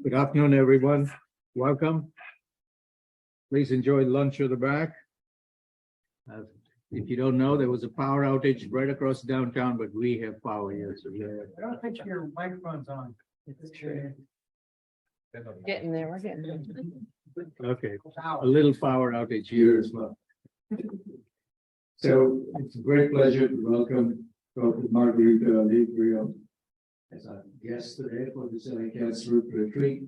Good afternoon, everyone. Welcome. Please enjoy lunch at the back. If you don't know, there was a power outage right across downtown, but we have power here. So I don't think your microphone's on. It's true. Getting there, we're getting there. okay, a little power outage here as well. So it's a great pleasure to welcome Dr. Margarita Alegria as our guest today for this CaTS retreat.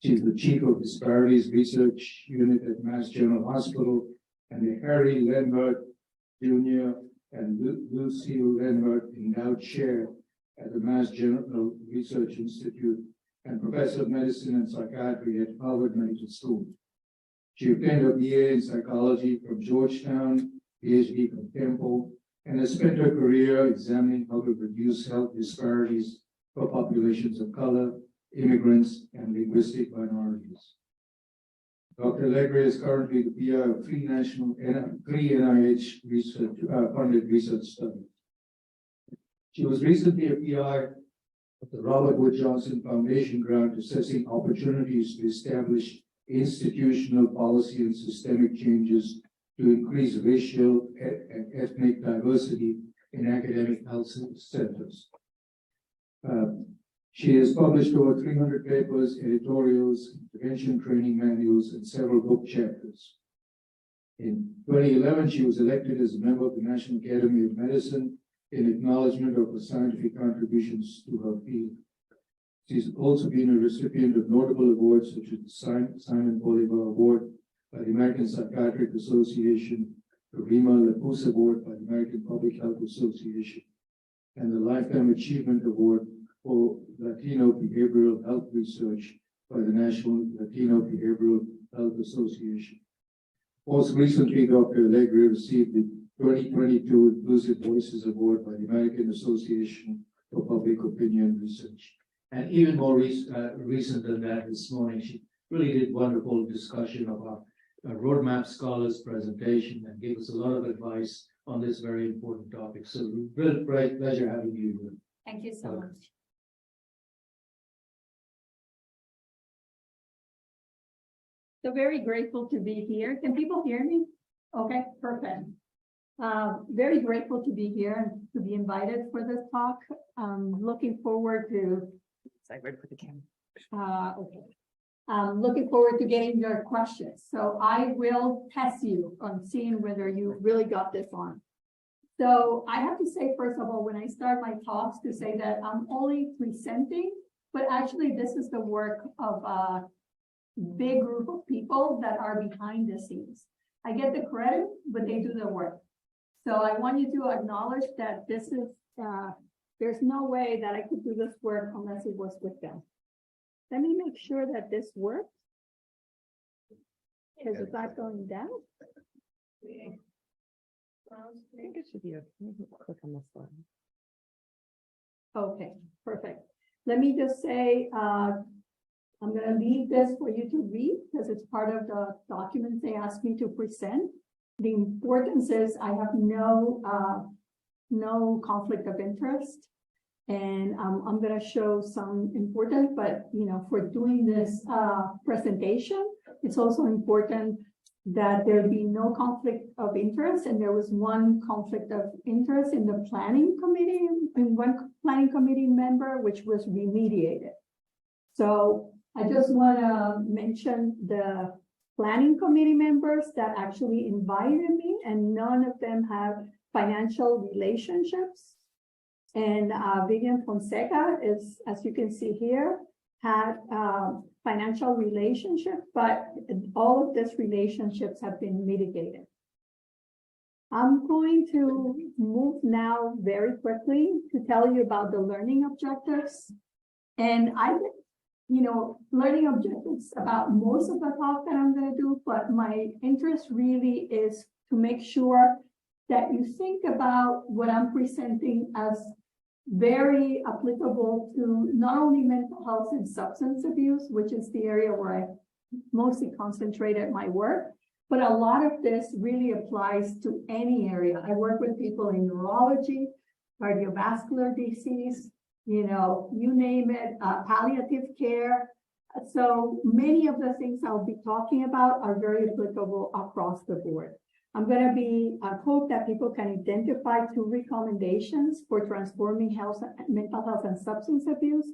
She's the Chief of Disparities Research Unit at Mass General Hospital and the Cyr Lehnert Jr. and Lucille Lehnert Endowed Chair at the Mass General Research Institute and Professor of Medicine and Psychiatry at Harvard Medical School. She obtained a BA in Psychology from Georgetown, Ph.D. from Temple, and has spent her career examining how to reduce health disparities for populations of color, immigrants, and linguistic minorities. Dr. Alegria is currently the PI of three NIH funded research studies. She was recently a PI of the Robert Wood Johnson Foundation grant assessing opportunities to establish institutional policy and systemic changes to increase racial and ethnic diversity in academic health centers. She has published over 300 papers, editorials, intervention training manuals, and several book chapters. In 2011, she was elected as a member of the National Academy of Medicine in acknowledgement of her scientific contributions to her field. She's also been a recipient of notable awards such as the Simon Bolivar Award by the American Psychiatric Association, the Rima Lapus Award by the American Public Health Association, and the Lifetime Achievement Award for Latino Behavioral Health Research by the National Latino Behavioral Health Association. Most recently, Dr. Alegria received the 2022 Inclusive Voices Award by the American Association for Public Opinion Research. And even more recent than that, this morning, she really did wonderful discussion of our Roadmap Scholars presentation and gave us a lot of advice on this very important topic. So, real great pleasure having you here. Thank you so much. So very grateful to be here. Can people hear me? Okay, perfect. Very grateful to be here and to be invited for this talk. Looking forward to. Sorry, ready for the camera. Okay. Looking forward to getting your questions. So I will test you on seeing whether you really got this on. So I have to say, first of all, when I start my talks, to say that I'm only presenting, but actually this is the work of a big group of people that are behind the scenes. I get the credit, but they do the work. So I want you to acknowledge that this is, there's no way that I could do this work unless it was with them. Let me make sure that this works. Because it's not going down. I think it should be a click on this one. Okay, perfect. Let me just say, I'm going to leave this for you to read because it's part of the documents they asked me to present. The importance is I have no conflict of interest, and I'm going to show some important, but for doing this presentation, it's also important that there be no conflict of interest. And there was one conflict of interest in the planning committee, in one planning committee member, which was remediated. So I just want to mention the planning committee members that actually invited me, and none of them have financial relationships. And Vivian Fonseca is, as you can see here, had financial relationship, but all of these relationships have been mitigated. I'm going to move now very quickly to tell you about the learning objectives. And learning objectives about most of the talk that I'm going to do, but my interest really is to make sure that you think about what I'm presenting as very applicable to not only mental health and substance abuse, which is the area where I mostly concentrated my work, but a lot of this really applies to any area. I work with people in neurology, cardiovascular disease, you name it, palliative care. So many of the things I'll be talking about are very applicable across the board. I'm going to I hope that people can identify 2 recommendations for transforming mental health and substance abuse,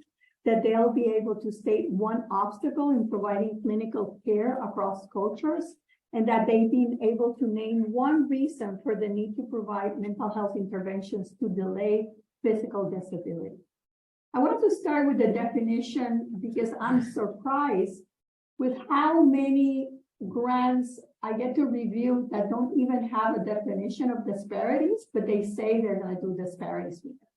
that they'll be able to state 1 obstacle in providing clinical care across cultures, and that they've been able to name 1 reason for the need to provide mental health interventions to delay physical disability. I want to start with the definition because I'm surprised with how many grants I get to review that don't even have a definition of disparities, but they say they're going to do disparities with it.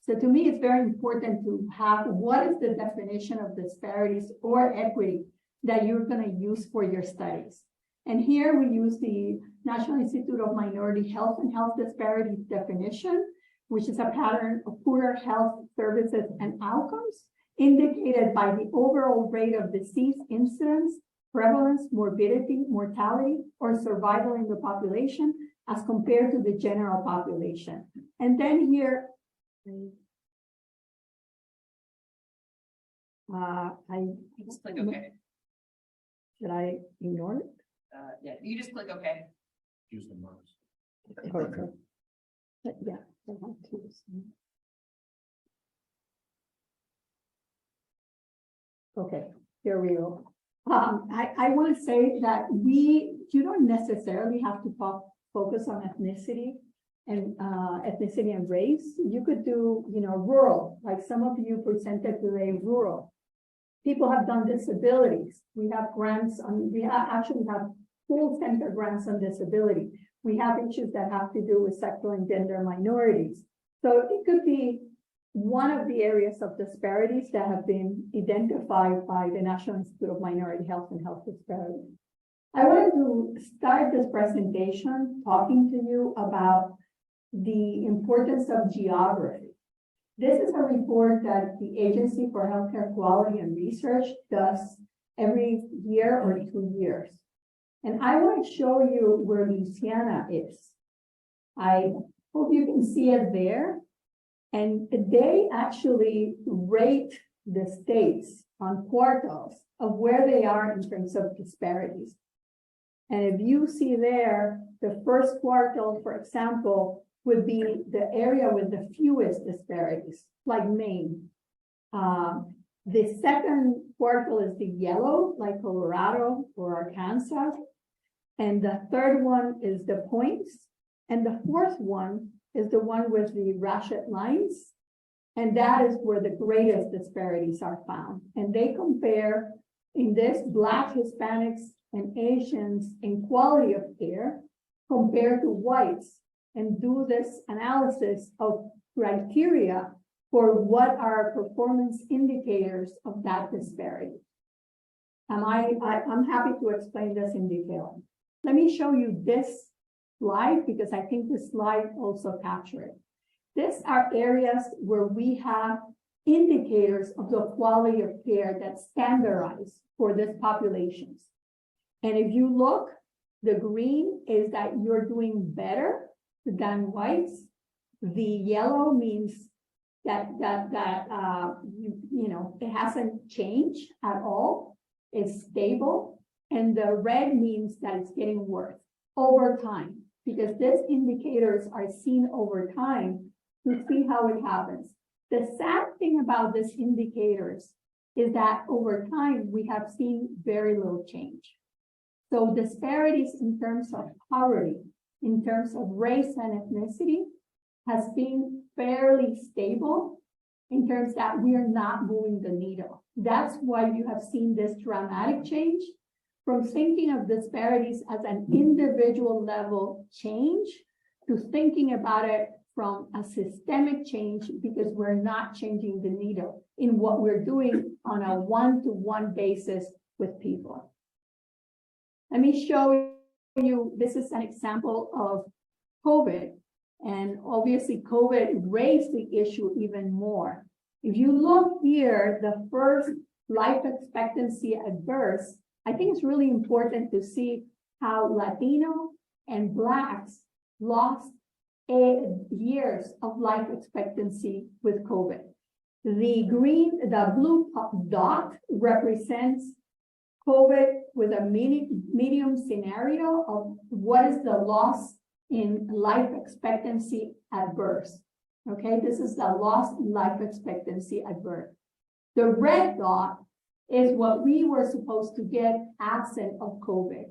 So to me, it's very important to have what is the definition of disparities or equity that you're going to use for your studies. And here we use the National Institute of Minority Health and Health Disparities definition, which is a pattern of poorer health services and outcomes indicated by the overall rate of disease incidence, prevalence, morbidity, mortality, or survival in the population as compared to the general population. And then here, Just click OK. should I ignore it? Yeah, you just click OK. Use the mouse. Okay. Yeah. I want to. Okay, here we go. I want to say that you don't necessarily have to focus on ethnicity and race. You could do, rural, like some of you presented today, rural. People have done disabilities. We have grants on, actually have full center grants on disability. We have issues that have to do with sexual and gender minorities. So it could be one of the areas of disparities that have been identified by the National Institute of Minority Health and Health Disparities. I wanted to start this presentation talking to you about the importance of geography. This is a report that the Agency for Healthcare Quality and Research does every year or 2 years. And I want to show you where Louisiana is. I hope you can see it there. And they actually rate the states on quartiles of where they are in terms of disparities. And if you see there, the first quartile, for example, would be the area with the fewest disparities, like Maine. The second quartile is the yellow, like Colorado or Arkansas. And the third one is the points. And the fourth one is the one with the ratchet lines. And that is where the greatest disparities are found. And they compare in this Black, Hispanics, and Asians in quality of care compared to whites, and do this analysis of criteria for what are performance indicators of that disparity. I'm happy to explain this in detail. Let me show you this slide because I think this slide also captures it. These are areas where we have indicators of the quality of care that standardize for these populations. And if you look, the green is that you're doing better than whites. The yellow means that it hasn't changed at all. It's stable. And the red means that it's getting worse over time, because these indicators are seen over time to see how it happens. The sad thing about these indicators is that over time, we have seen very little change. So disparities in terms of poverty, in terms of race and ethnicity, has been fairly stable in terms that we are not moving the needle. That's why you have seen this dramatic change from thinking of disparities as an individual level change to thinking about it from a systemic change, because we're not changing the needle in what we're doing on a one-to-one basis with people. Let me show you, this is an example of COVID, and obviously COVID raised the issue even more. If you look here, the first life expectancy at birth, I think it's really important to see how Latino and Blacks lost 8 years of life expectancy with COVID. The blue dot represents COVID with a medium scenario of what is the loss in life expectancy at birth. Okay, this is the loss in life expectancy at birth. The red dot is what we were supposed to get absent of COVID.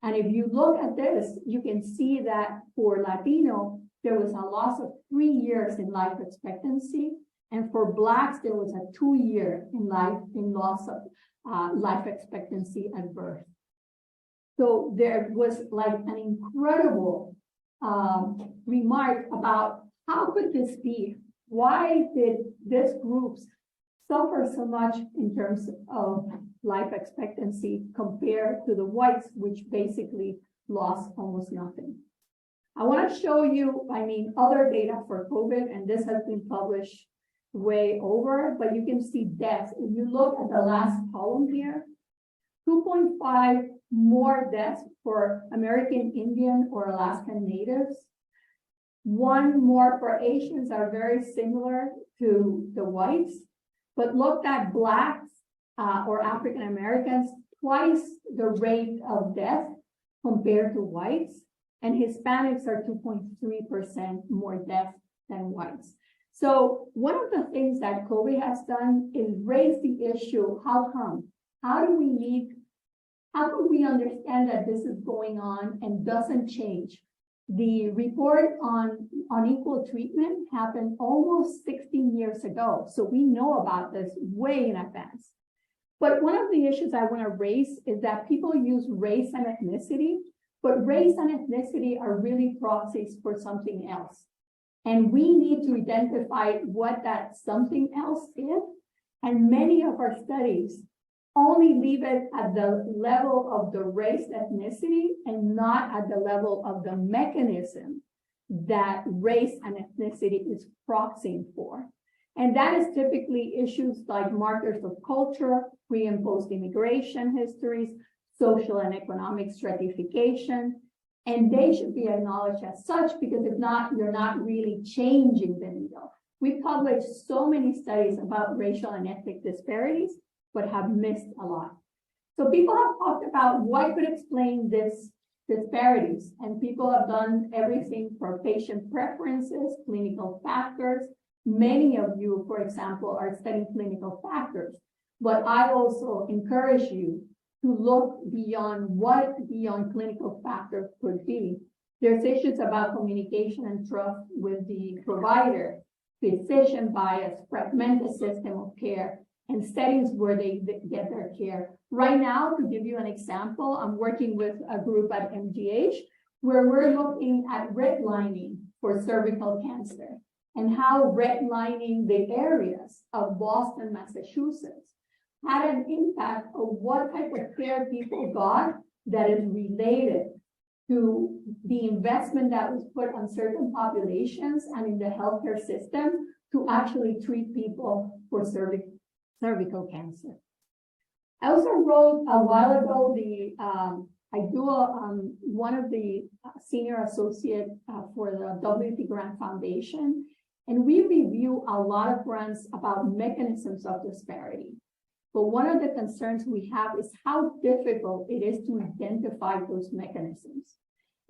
And if you look at this, you can see that for Latino, there was a loss of 3 years in life expectancy. And for Blacks, there was a 2-year in loss of life expectancy at birth. So there was like an incredible remark about how could this be? Why did these groups suffer so much in terms of life expectancy compared to the whites, which basically lost almost nothing? I want to show you, other data for COVID, and this has been published way over, but you can see deaths. If you look at the last column here, 2.5 more deaths for American Indian or Alaskan Natives. 1 more for Asians are very similar to the whites, but looked at Blacks or African Americans, twice the rate of death compared to whites, and Hispanics are 2.3% more deaths than whites. So one of the things that COVID has done is raise the issue, how come? How could we understand that this is going on and doesn't change? The report on unequal treatment happened almost 16 years ago. So we know about this way in advance. But one of the issues I want to raise is that people use race and ethnicity, but race and ethnicity are really proxies for something else. And we need to identify what that something else is. And many of our studies only leave it at the level of the race ethnicity and not at the level of the mechanism that race and ethnicity is proxying for. And that is typically issues like markers of culture, pre and post immigration histories, social and economic stratification, and they should be acknowledged as such, because if not, you're not really changing the needle. We published so many studies about racial and ethnic disparities, but have missed a lot. So people have talked about what could explain this disparities, and people have done everything from patient preferences, clinical factors. Many of you, for example, are studying clinical factors, but I also encourage you to look beyond what beyond clinical factors could be. There's issues about communication and trust with the provider, physician bias, fragmented system of care, and settings where they get their care. Right now, to give you an example, I'm working with a group at MGH where we're looking at redlining for cervical cancer and how redlining the areas of Boston, Massachusetts had an impact of what type of care people got that is related to the investment that was put on certain populations and in the healthcare system to actually treat people for cervical cancer. I also wrote a while ago one of the senior associate for the WT Grant Foundation, and we review a lot of grants about mechanisms of disparity. But one of the concerns we have is how difficult it is to identify those mechanisms.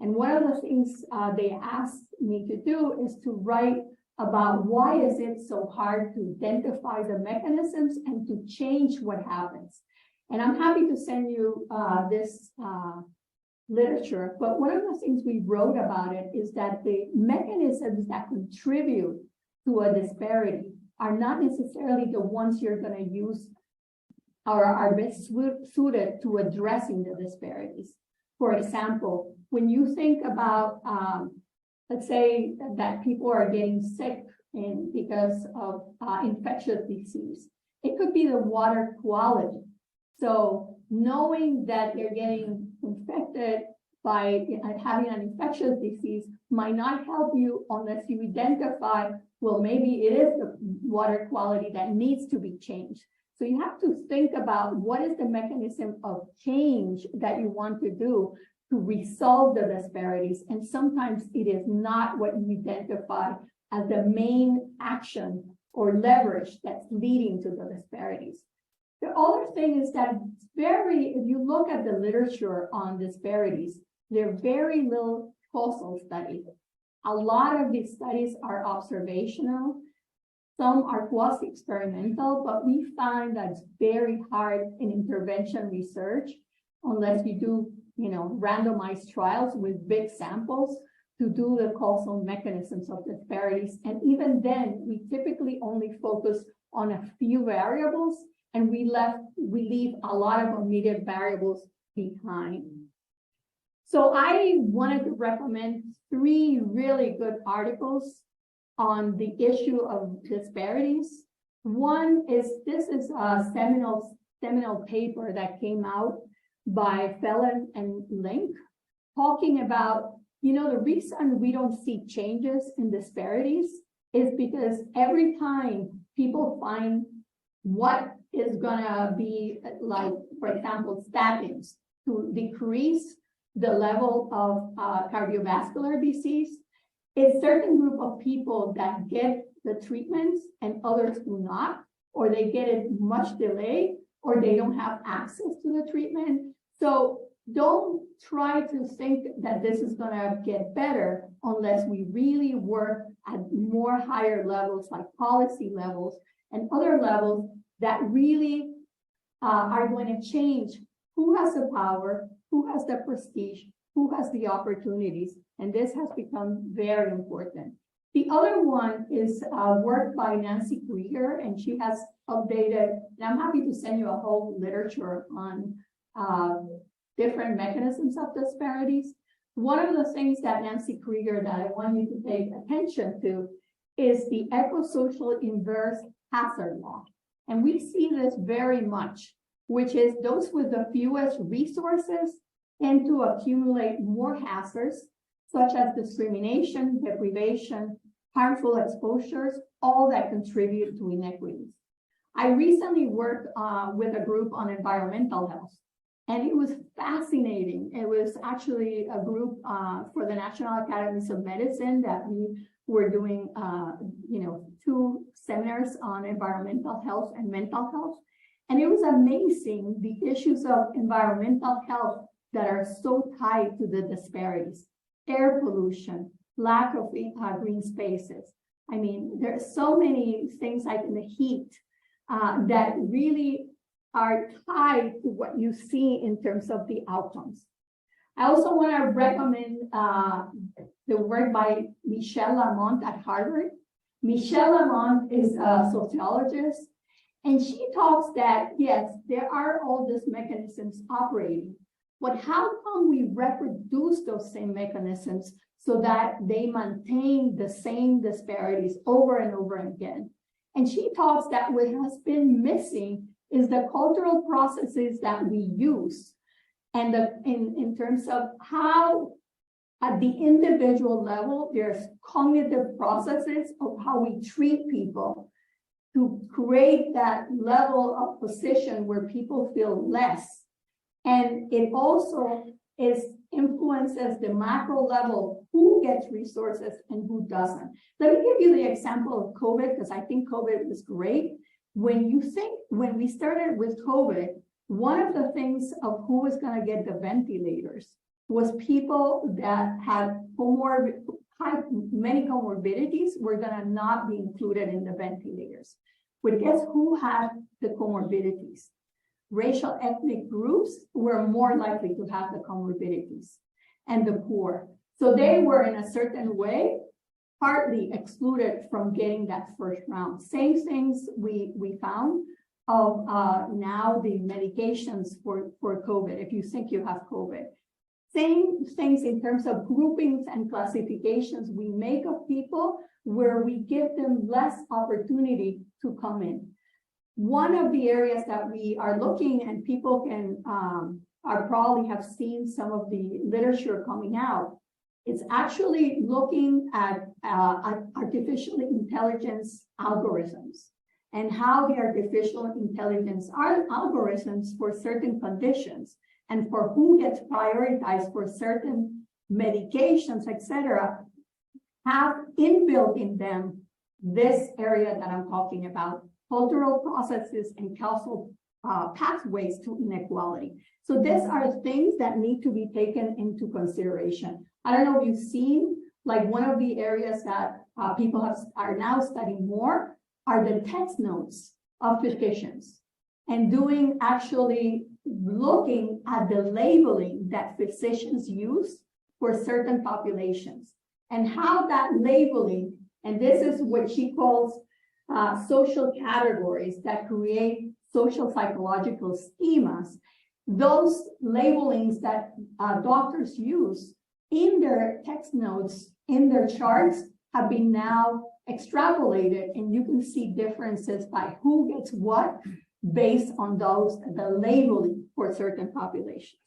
And one of the things they asked me to do is to write about why is it so hard to identify the mechanisms and to change what happens. And I'm happy to send you this literature, but one of the things we wrote about it is that the mechanisms that contribute to a disparity are not necessarily the ones you're going to use or are best suited to addressing the disparities. For example, when you think about, let's say that people are getting sick because of infectious disease, it could be the water quality. So knowing that you're getting infected by having an infectious disease might not help you unless you identify, well, maybe it is the water quality that needs to be changed. So you have to think about what is the mechanism of change that you want to do to resolve the disparities. And sometimes it is not what you identify as the main action or leverage that's leading to the disparities. The other thing is that if you look at the literature on disparities, there are very little causal studies. A lot of these studies are observational. Some are quasi-experimental, but we find that it's very hard in intervention research unless you do, randomized trials with big samples to do the causal mechanisms of disparities. And even then, we typically only focus on a few variables, and we leave a lot of immediate variables behind. So I wanted to recommend 3 really good articles on the issue of disparities. One is, this is a seminal paper that came out by Phelan and Link, talking about, the reason we don't see changes in disparities is because every time people find what is gonna be like, for example, statins to decrease the level of cardiovascular disease, a certain group of people that get the treatments and others do not, or they get it much delayed, or they don't have access to the treatment. So don't try to think that this is going to get better unless we really work at more higher levels, like policy levels and other levels that really are going to change who has the power, who has the prestige, who has the opportunities. And this has become very important. The other one is work by Nancy Krieger, and she has updated, and I'm happy to send you a whole literature on different mechanisms of disparities. One of the things that Nancy Krieger that I want you to pay attention to is the eco-social inverse hazard law. And we see this very much, which is those with the fewest resources tend to accumulate more hazards, such as discrimination, deprivation, harmful exposures, all that contribute to inequities. I recently worked with a group on environmental health, and it was fascinating. It was actually a group for the National Academies of Medicine that we were doing, 2 seminars on environmental health and mental health. And it was amazing the issues of environmental health that are so tied to the disparities. Air pollution, lack of green spaces. I mean, there are so many things like in the heat that really are tied to what you see in terms of the outcomes. I also want to recommend the work by Michelle Lamont at Harvard. Michelle Lamont is a sociologist, and she talks that, yes, there are all these mechanisms operating, but how come we reproduce those same mechanisms so that they maintain the same disparities over and over again? And she talks that what has been missing is the cultural processes that we use, and in terms of how at the individual level, there's cognitive processes of how we treat people to create that level of position where people feel less. And it also influences the macro level, who gets resources and who doesn't. Let me give you the example of COVID, because I think COVID was great. When we started with COVID, one of the things of who was going to get the ventilators was people that had many comorbidities were going to not be included in the ventilators. But guess who had the comorbidities? Racial ethnic groups were more likely to have the comorbidities, and the poor. So they were in a certain way partly excluded from getting that first round. Same things we found of now the medications for COVID, if you think you have COVID. Same things in terms of groupings and classifications we make of people where we give them less opportunity to come in. One of the areas that we are looking, and people can probably have seen some of the literature coming out, it's actually looking at artificial intelligence algorithms and how the artificial intelligence algorithms for certain conditions and for who gets prioritized for certain medications, etc., have inbuilt in them this area that I'm talking about, cultural processes and causal pathways to inequality. So these are things that need to be taken into consideration. I don't know if you've seen, like one of the areas that people are now studying more are the text notes of physicians and actually looking at the labeling that physicians use for certain populations and how that labeling, and this is what she calls social categories that create social psychological schemas. Those labelings that doctors use in their text notes, in their charts, have been now extrapolated, and you can see differences by who gets what based on the labeling for certain populations.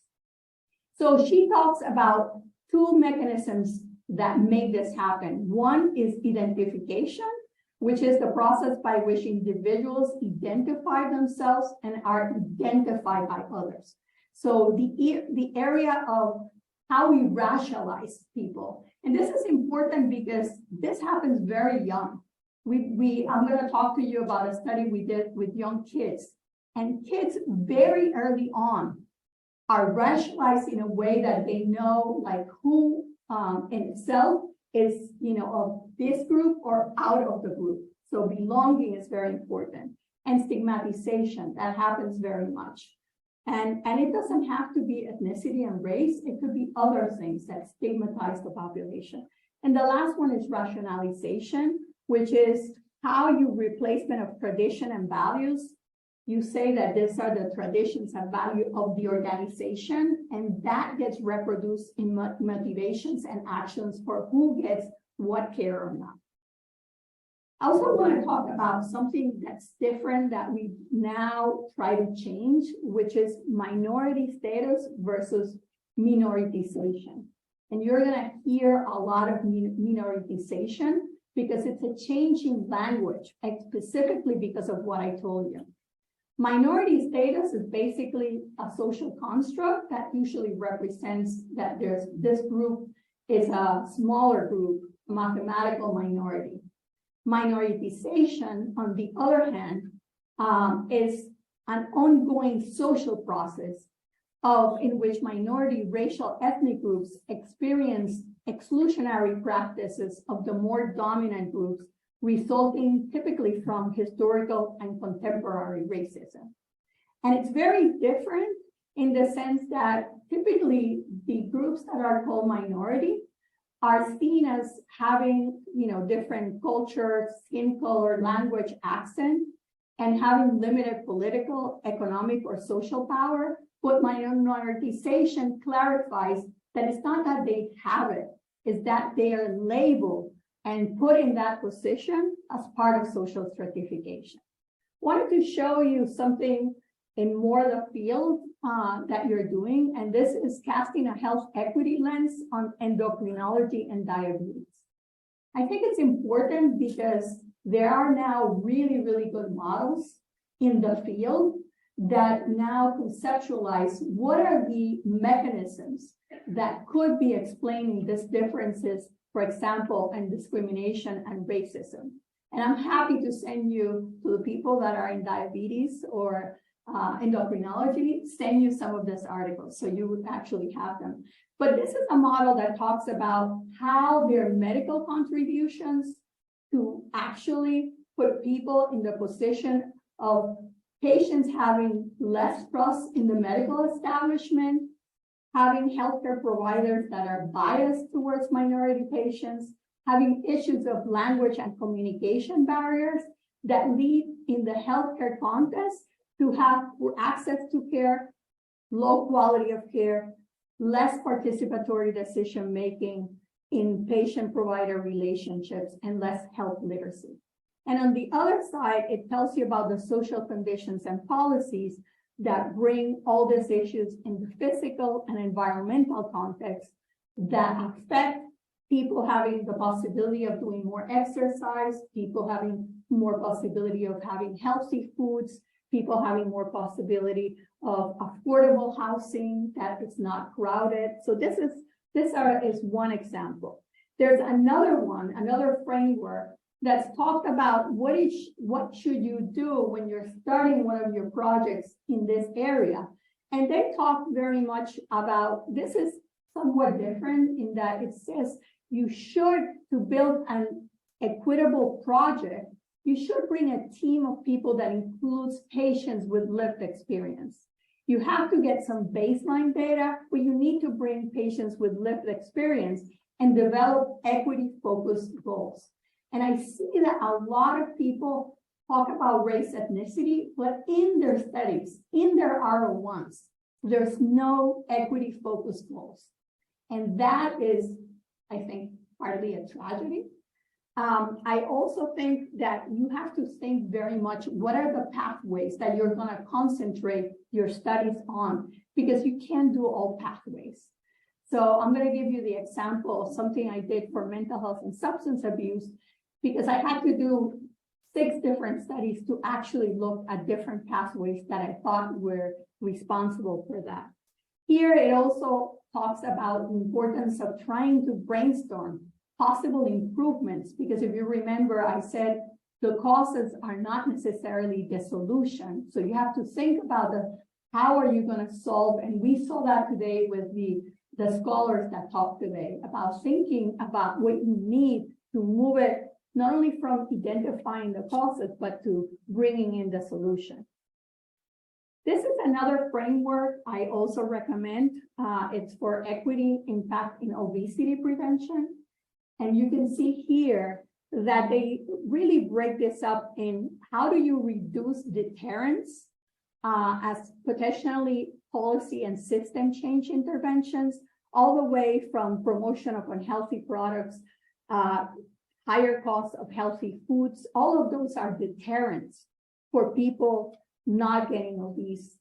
So she talks about two mechanisms that make this happen. One is identification, which is the process by which individuals identify themselves and are identified by others. So the area of how we rationalize people. And this is important because this happens very young. I'm going to talk to you about a study we did with young kids. And kids very early on are rationalized in a way that they know like who in itself is, of this group or out of the group. So belonging is very important. And stigmatization, that happens very much. And it doesn't have to be ethnicity and race. It could be other things that stigmatize the population. And the last one is rationalization, which is how you replacement of tradition and values. You say that these are the traditions and value of the organization, and that gets reproduced in motivations and actions for who gets what care or not. I also want to talk about something that's different that we now try to change, which is minority status versus minoritization. And you're going to hear a lot of minoritization because it's a change in language, specifically because of what I told you. Minority status is basically a social construct that usually represents that this group is a smaller group, a mathematical minority. Minoritization, on the other hand, is an ongoing social process in which minority racial ethnic groups experience exclusionary practices of the more dominant groups, resulting typically from historical and contemporary racism. And it's very different in the sense that typically the groups that are called minority are seen as having, different culture, skin color, language, accent, and having limited political, economic, or social power. But minoritization clarifies that it's not that they have it, it's that they are labeled and put in that position as part of social stratification. Wanted to show you something in more the field that you're doing, and this is casting a health equity lens on endocrinology and diabetes. I think it's important because there are now really, really good models in the field that now conceptualize what are the mechanisms that could be explaining these differences, for example, in discrimination and racism. And I'm happy to send you to the people that are in diabetes or endocrinology, send you some of these articles so you would actually have them. But this is a model that talks about how their medical contributions to actually put people in the position of patients having less trust in the medical establishment, having healthcare providers that are biased towards minority patients, having issues of language and communication barriers that lead in the healthcare context to have access to care, low quality of care, less participatory decision-making in patient-provider relationships, and less health literacy. And on the other side, it tells you about the social conditions and policies that bring all these issues in the physical and environmental context that affect people having the possibility of doing more exercise, people having more possibility of having healthy foods, people having more possibility of affordable housing that is not crowded. So this is one example. There's another one, another framework that's talked about what should you do when you're starting one of your projects in this area. And they talk very much about, this is somewhat different in that it says you should, to build an equitable project, you should bring a team of people that includes patients with lived experience. You have to get some baseline data, but you need to bring patients with lived experience and develop equity-focused goals. And I see that a lot of people talk about race, ethnicity, but in their studies, in their R01s, there's no equity-focused goals. And that is, I think, partly a tragedy. I also think that you have to think very much, what are the pathways that you're going to concentrate your studies on? Because you can't do all pathways. So I'm going to give you the example of something I did for mental health and substance abuse, because I had to do 6 different studies to actually look at different pathways that I thought were responsible for that. Here, it also talks about the importance of trying to brainstorm possible improvements, because if you remember, I said the causes are not necessarily the solution. So you have to think about how are you going to solve, and we saw that today with the scholars that talked today about thinking about what you need to move it, not only from identifying the causes, but to bringing in the solution. This is another framework I also recommend. It's for equity impact in obesity prevention. And you can see here that they really break this up in how do you reduce deterrence as potentially policy and system change interventions, all the way from promotion of unhealthy products, higher costs of healthy foods. All of those are deterrents for people not getting obese,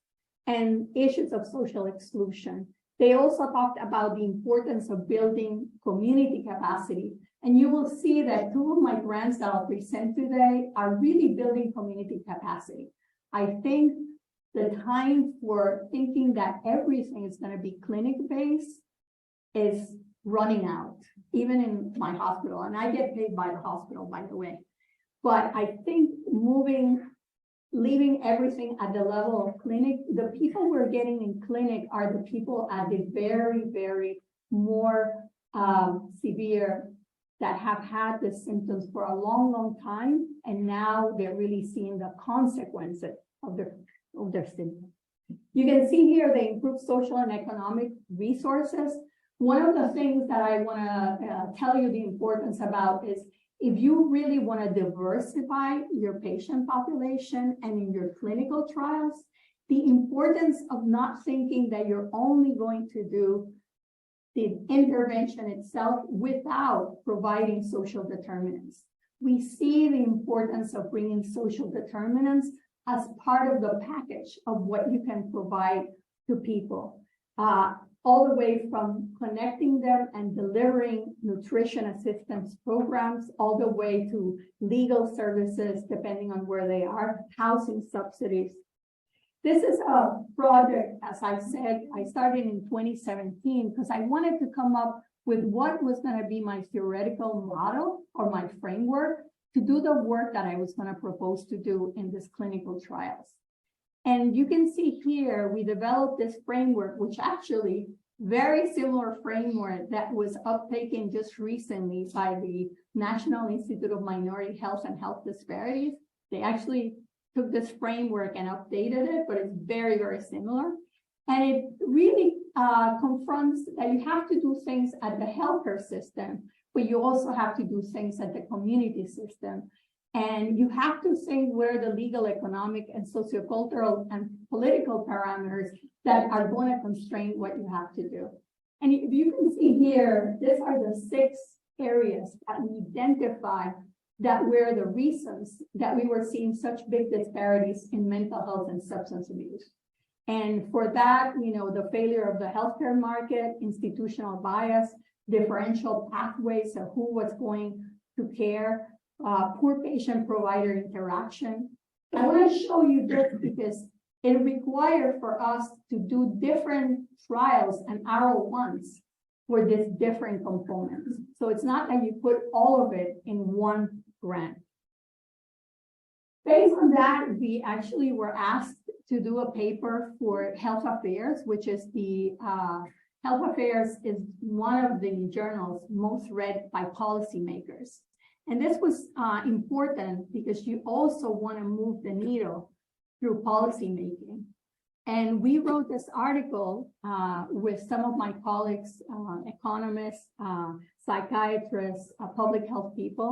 and issues of social exclusion. They also talked about the importance of building community capacity. And you will see that 2 of my grants that I'll present today are really building community capacity. I think the time for thinking that everything is going to be clinic-based is running out, even in my hospital. And I get paid by the hospital, by the way. But I think leaving everything at the level of clinic, the people we're getting in clinic are the people at the very, very more severe, that have had the symptoms for a long, long time, and now they're really seeing the consequences of their symptoms. You can see here they improve social and economic resources. One of the things that I want to tell you the importance about is, if you really want to diversify your patient population and in your clinical trials, the importance of not thinking that you're only going to do the intervention itself without providing social determinants. We see the importance of bringing social determinants as part of the package of what you can provide to people, all the way from connecting them and delivering nutrition assistance programs, all the way to legal services, depending on where they are, housing subsidies. This is a project, as I said, I started in 2017 because I wanted to come up with what was going to be my theoretical model or my framework to do the work that I was going to propose to do in this clinical trials. And you can see here, we developed this framework, which actually very similar framework that was uptaken just recently by the National Institute of Minority Health and Health Disparities. They actually took this framework and updated it, but it's very, very similar. And it really confronts that you have to do things at the healthcare system, but you also have to do things at the community system. And you have to think where the legal, economic, and sociocultural and political parameters that are going to constrain what you have to do. And if you can see here, these are the 6 areas that we identify that were the reasons that we were seeing such big disparities in mental health and substance abuse. And for that, the failure of the healthcare market, institutional bias, differential pathways of who was going to care, poor patient-provider interaction. I want to show you this because it required for us to do different trials and R01s for these different components. So it's not that you put all of it in one grant. Based on that, we actually were asked to do a paper for Health Affairs, which is the Health Affairs is one of the journals most read by policymakers. And this was important because you also want to move the needle through policymaking. And we wrote this article with some of my colleagues, economists, psychiatrists, public health people,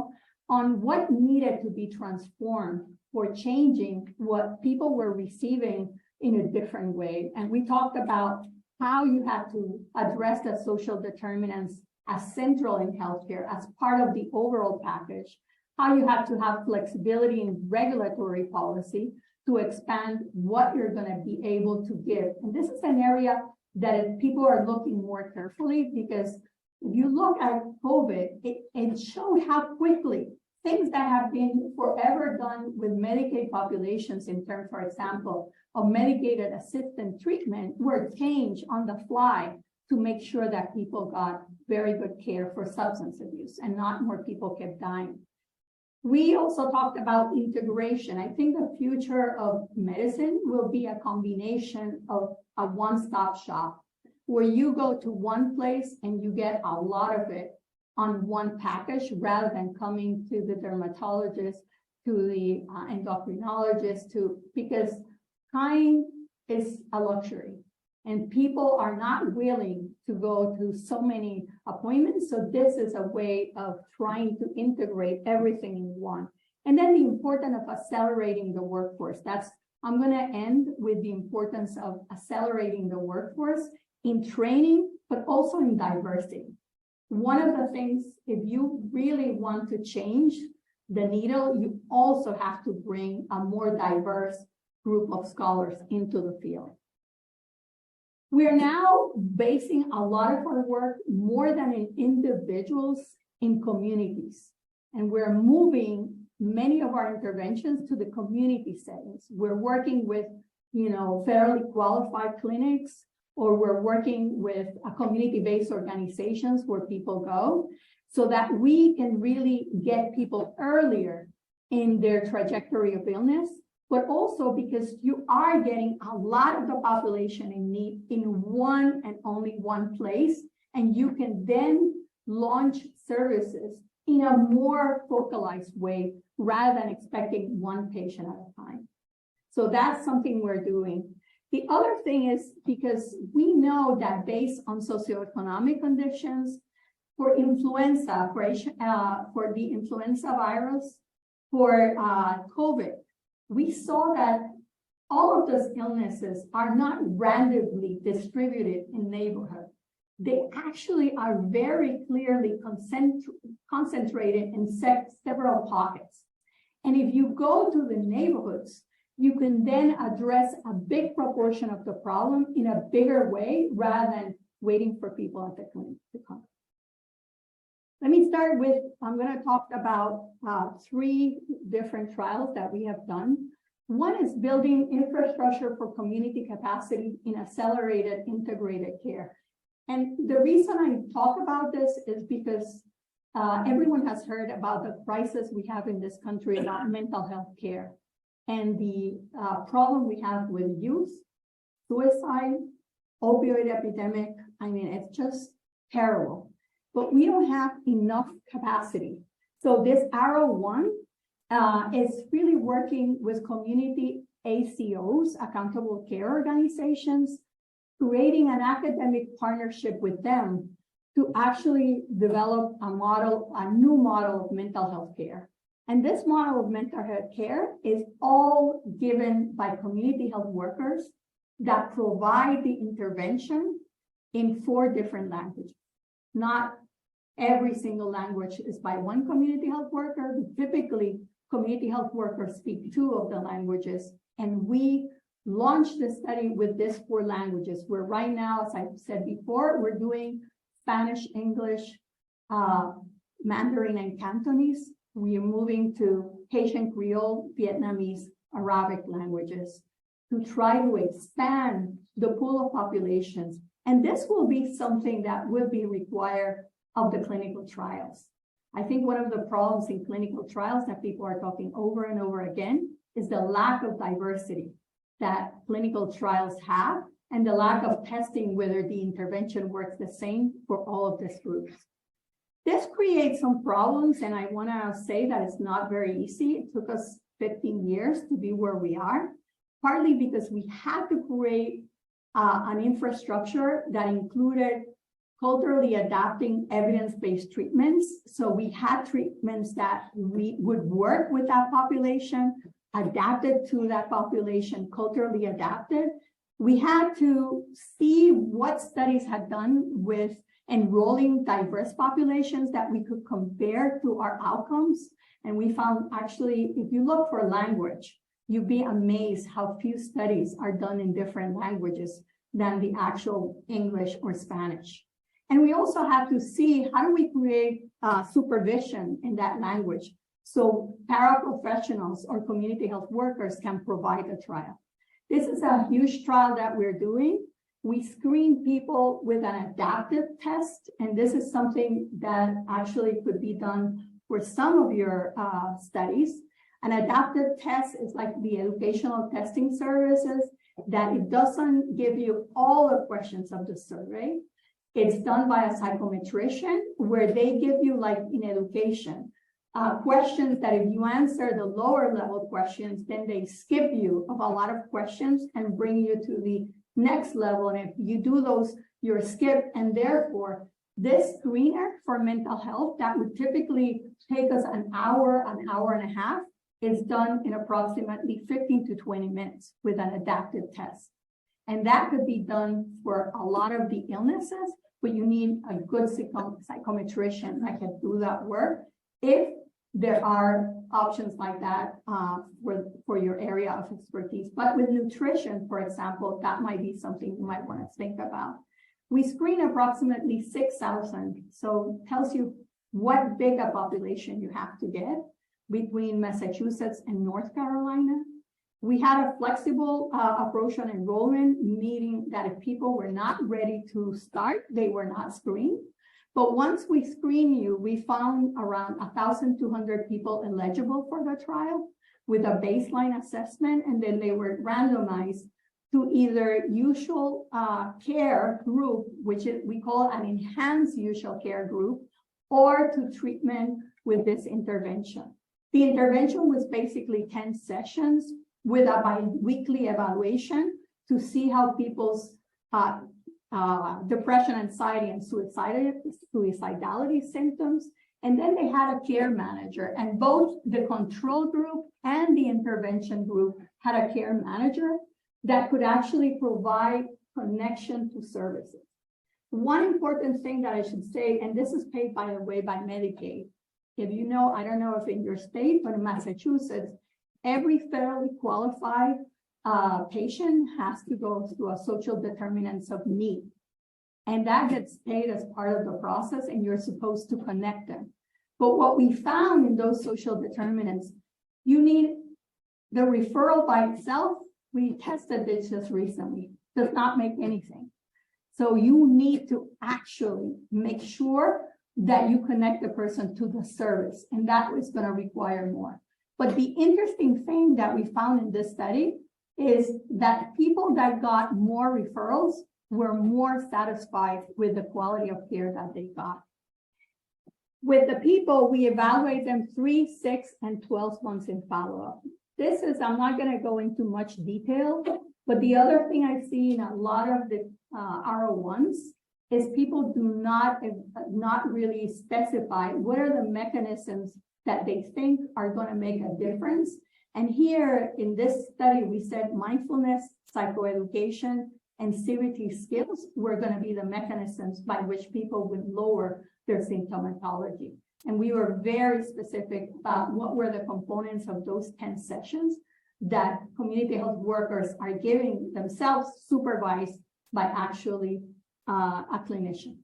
on what needed to be transformed for changing what people were receiving in a different way. And we talked about how you had to address the social determinants as central in healthcare, as part of the overall package, how you have to have flexibility in regulatory policy to expand what you're going to be able to give. And this is an area that people are looking more carefully, because if you look at COVID, it showed how quickly things that have been forever done with Medicaid populations in terms, for example, of medicated assisted treatment were changed on the fly to make sure that people got very good care for substance abuse and not more people kept dying. We also talked about integration. I think the future of medicine will be a combination of a one-stop shop where you go to one place and you get a lot of it on one package, rather than coming to the dermatologist, to the endocrinologist, because time is a luxury and people are not willing to go to so many appointments. So this is a way of trying to integrate everything in one. And then the importance of accelerating the workforce. I'm going to end with the importance of accelerating the workforce in training, but also in diversity. One of the things, if you really want to change the needle, you also have to bring a more diverse group of scholars into the field. We are now basing a lot of our work more than in individuals, in communities. And we're moving many of our interventions to the community settings. We're working with, federally qualified clinics, or we're working with community-based organizations where people go, so that we can really get people earlier in their trajectory of illness, but also because you are getting a lot of the population in need in one and only one place, and you can then launch services in a more focalized way rather than expecting one patient at a time. So that's something we're doing. The other thing is, because we know that based on socioeconomic conditions, for influenza, for the influenza virus, for COVID, we saw that all of those illnesses are not randomly distributed in neighborhoods. They actually are very clearly concentrated in several pockets. And if you go to the neighborhoods, you can then address a big proportion of the problem in a bigger way, rather than waiting for people at the clinic to come. Let me start with, I'm going to talk about 3 different trials that we have done. One is building infrastructure for community capacity in accelerated integrated care. And the reason I talk about this is because everyone has heard about the crisis we have in this country about mental health care. And the problem we have with youth, suicide, opioid epidemic. I mean, it's just terrible. But we don't have enough capacity. So this Arrow 1 is really working with community ACOs, accountable care organizations, creating an academic partnership with them to actually develop a new model of mental health care. And this model of mental health care is all given by community health workers that provide the intervention in 4 different languages. Not every single language is by one community health worker. Typically, community health workers speak 2 of the languages. And we launched the study with these 4 languages, where right now, as I said before, we're doing Spanish, English, Mandarin, and Cantonese. We are moving to Haitian Creole, Vietnamese, Arabic languages to try to expand the pool of populations. And this will be something that will be required of the clinical trials. I think one of the problems in clinical trials that people are talking over and over again is the lack of diversity that clinical trials have and the lack of testing whether the intervention works the same for all of these groups. This creates some problems, and I want to say that it's not very easy. It took us 15 years to be where we are, partly because we had to create an infrastructure that included culturally adapting evidence-based treatments. So we had treatments that we would work with that population, adapted to that population, culturally adapted. We had to see what studies had done with enrolling diverse populations that we could compare to our outcomes. And we found actually, if you look for language, you'd be amazed how few studies are done in different languages than the actual English or Spanish. And we also have to see how do we create supervision in that language so paraprofessionals or community health workers can provide a trial. This is a huge trial that we're doing. We screen people with an adaptive test, and this is something that actually could be done for some of your studies. An adaptive test is like the educational testing services that it doesn't give you all the questions of the survey. It's done by a psychometrician where they give you, like in education, questions that if you answer the lower level questions, then they skip you of a lot of questions and bring you to the next level. And if you do those, you're skipped. And therefore, this screener for mental health that would typically take us an hour and a half is done in approximately 15 to 20 minutes with an adaptive test. And that could be done for a lot of the illnesses, but you need a good psychometrician that can do that work if there are options like that for your area of expertise. But with nutrition, for example, that might be something you might want to think about. We screen approximately 6,000, so it tells you what big a population you have to get between Massachusetts and North Carolina. We had a flexible approach on enrollment, meaning that if people were not ready to start, they were not screened. But once we screen you, we found around 1,200 people eligible for the trial with a baseline assessment, and then they were randomized to either usual care group, which we call an enhanced usual care group, or to treatment with this intervention. The intervention was basically 10 sessions with a bi-weekly evaluation to see how people's depression, anxiety, and suicidality symptoms. And then they had a care manager, and both the control group and the intervention group had a care manager that could actually provide connection to services. One important thing that I should say, and this is paid, by the way, by Medicaid. If you know, I don't know if in your state, but in Massachusetts, every federally qualified patient has to go through a social determinants of need. And that gets paid as part of the process, and you're supposed to connect them. But what we found in those social determinants, you need the referral by itself. We tested this just recently, does not make anything. So you need to actually make sure that you connect the person to the service, and that is going to require more. But the interesting thing that we found in this study is that people that got more referrals were more satisfied with the quality of care that they got. With the people, we evaluate them 3, 6, and 12 months in follow-up. This is, I'm not going to go into much detail, but the other thing I see in a lot of the R01s is people do not really specify what are the mechanisms that they think are going to make a difference. And here in this study, we said mindfulness, psychoeducation, and CBT skills were going to be the mechanisms by which people would lower their symptomatology. And we were very specific about what were the components of those 10 sessions that community health workers are giving themselves, supervised by actually a clinician.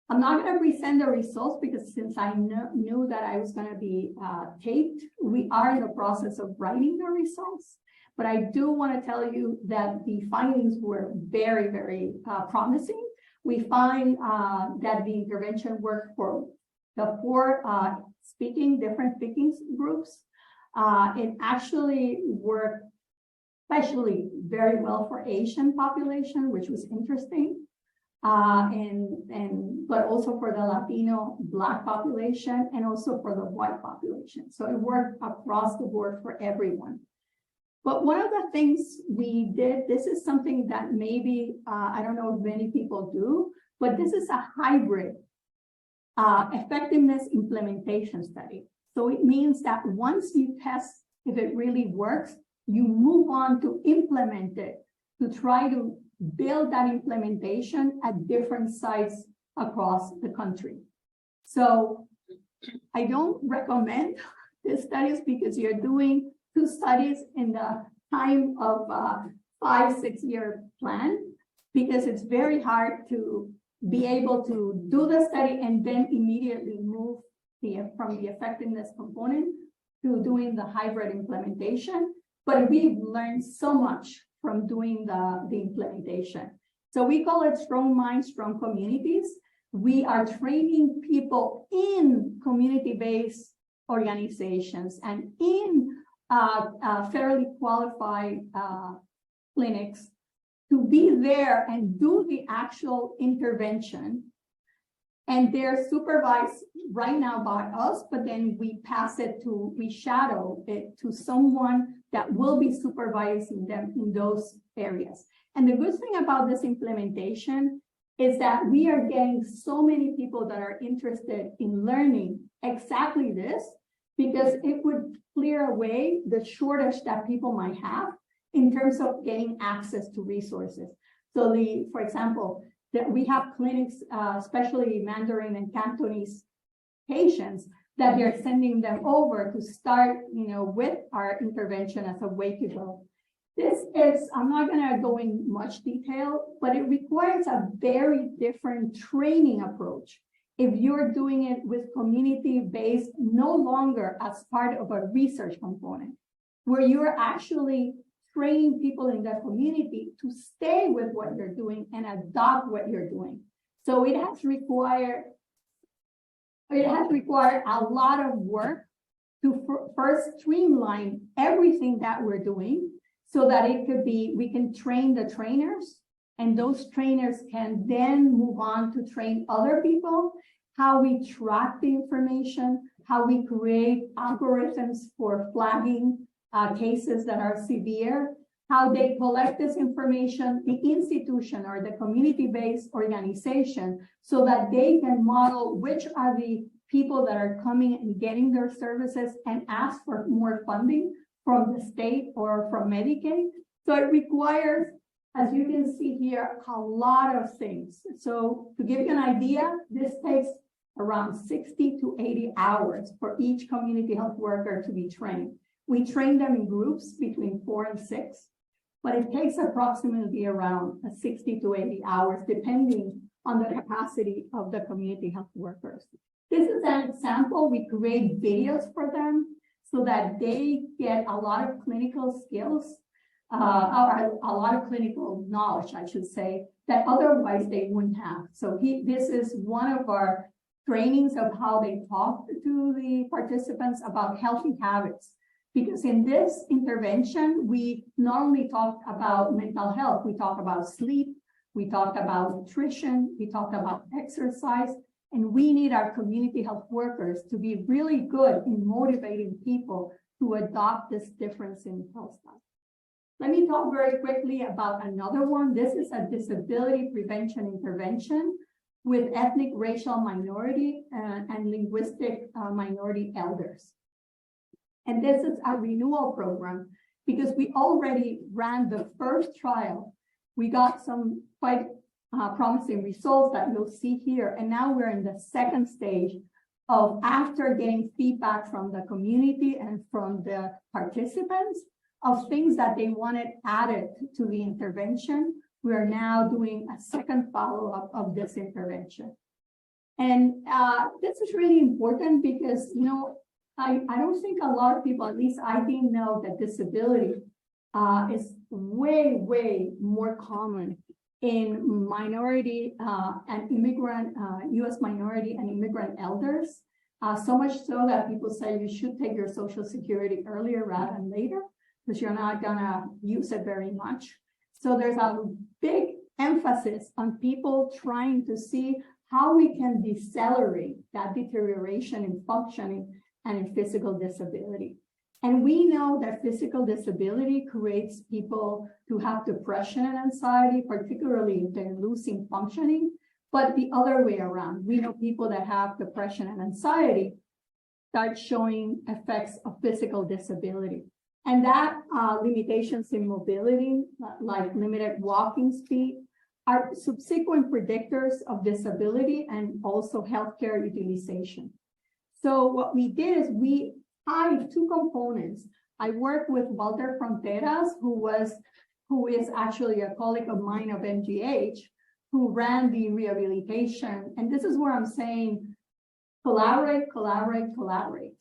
I'm not going to present the results because since I knew that I was going to be taped, we are in the process of writing the results. But I do want to tell you that the findings were very, very promising. We find that the intervention worked for the four different speaking groups. It actually worked especially very well for Asian population, which was interesting. But also for the Latino Black population and also for the white population. So it worked across the board for everyone. But one of the things we did, this is something that maybe, I don't know if many people do, but this is a hybrid effectiveness implementation study. So it means that once you test if it really works, you move on to implement it, to try to build that implementation at different sites across the country. So I don't recommend these studies because you're doing 2 studies in the time of a 5-6 year plan, because it's very hard to be able to do the study and then immediately move from the effectiveness component to doing the hybrid implementation. But we've learned so much from doing the implementation. So we call it strong minds, strong communities. We are training people in community-based organizations and in fairly qualified clinics to be there and do the actual intervention. And they're supervised right now by us, but then we shadow it to someone that will be supervising them in those areas. And the good thing about this implementation is that we are getting so many people that are interested in learning exactly this, because it would clear away the shortage that people might have in terms of getting access to resources. So for example, that we have clinics, especially Mandarin and Cantonese patients, that they're sending them over to start, with our intervention as a way to go. This is, I'm not going to go in much detail, but it requires a very different training approach. If you're doing it with community-based, no longer as part of a research component, where you're actually training people in the community to stay with what you're doing and adopt what you're doing. So it has required a lot of work to first streamline everything that we're doing so that we can train the trainers, and those trainers can then move on to train other people, how we track the information, how we create algorithms for flagging cases that are severe, how they collect this information, the institution or the community-based organization, so that they can model which are the people that are coming and getting their services and ask for more funding from the state or from Medicaid. So it requires, as you can see here, a lot of things. So to give you an idea, this takes around 60 to 80 hours for each community health worker to be trained. We train them in groups between 4 and 6, but it takes approximately around 60 to 80 hours, depending on the capacity of the community health workers. This is an example. We create videos for them so that they get a lot of clinical skills, or a lot of clinical knowledge, I should say, that otherwise they wouldn't have. So this is one of our trainings of how they talk to the participants about healthy habits. Because in this intervention, we not only talk about mental health, we talk about sleep, we talk about nutrition, we talk about exercise, and we need our community health workers to be really good in motivating people to adopt this difference in health style. Let me talk very quickly about another one. This is a disability prevention intervention with ethnic, racial minority and linguistic minority elders. And this is a renewal program because we already ran the first trial. We got some quite promising results that you'll see here. And now we're in the second stage of, after getting feedback from the community and from the participants of things that they wanted added to the intervention, we're now doing a second follow-up of this intervention. And this is really important because, I don't think a lot of people, at least I didn't know that disability is way, way more common in minority and immigrant, U.S. minority and immigrant elders So much so that people say you should take your Social Security earlier rather than later, because you're not gonna use it very much. So there's a big emphasis on people trying to see how we can decelerate that deterioration in functioning and in physical disability. And we know that physical disability creates people to have depression and anxiety, particularly if they're losing functioning, but the other way around. We know people that have depression and anxiety start showing effects of physical disability. And that limitations in mobility, like limited walking speed, are subsequent predictors of disability and also healthcare utilization. So what we did is we tied two components. I worked with Walter Fronteras, who is actually a colleague of mine of MGH, who ran the rehabilitation. And this is where I'm saying collaborate, collaborate, collaborate.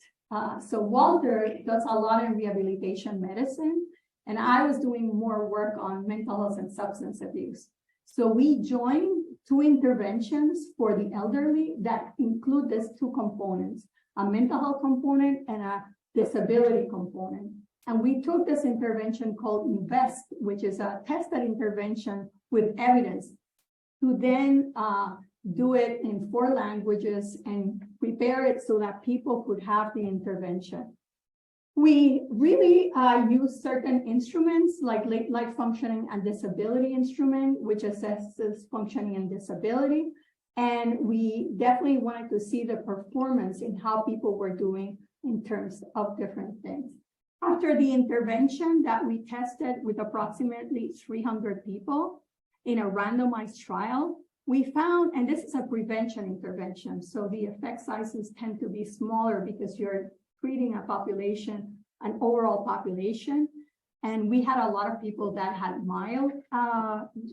So Walter does a lot in rehabilitation medicine, and I was doing more work on mental health and substance abuse. So we joined two interventions for the elderly that include these two components, a mental health component and a disability component. And we took this intervention called INVEST, which is a tested intervention with evidence, to then do it in 4 languages and prepare it so that people could have the intervention. We really use certain instruments like life functioning and disability instrument, which assesses functioning and disability. And we definitely wanted to see the performance in how people were doing in terms of different things. After the intervention that we tested with approximately 300 people in a randomized trial, we found, and this is a prevention intervention, so the effect sizes tend to be smaller because you're treating a population, an overall population. And we had a lot of people that had mild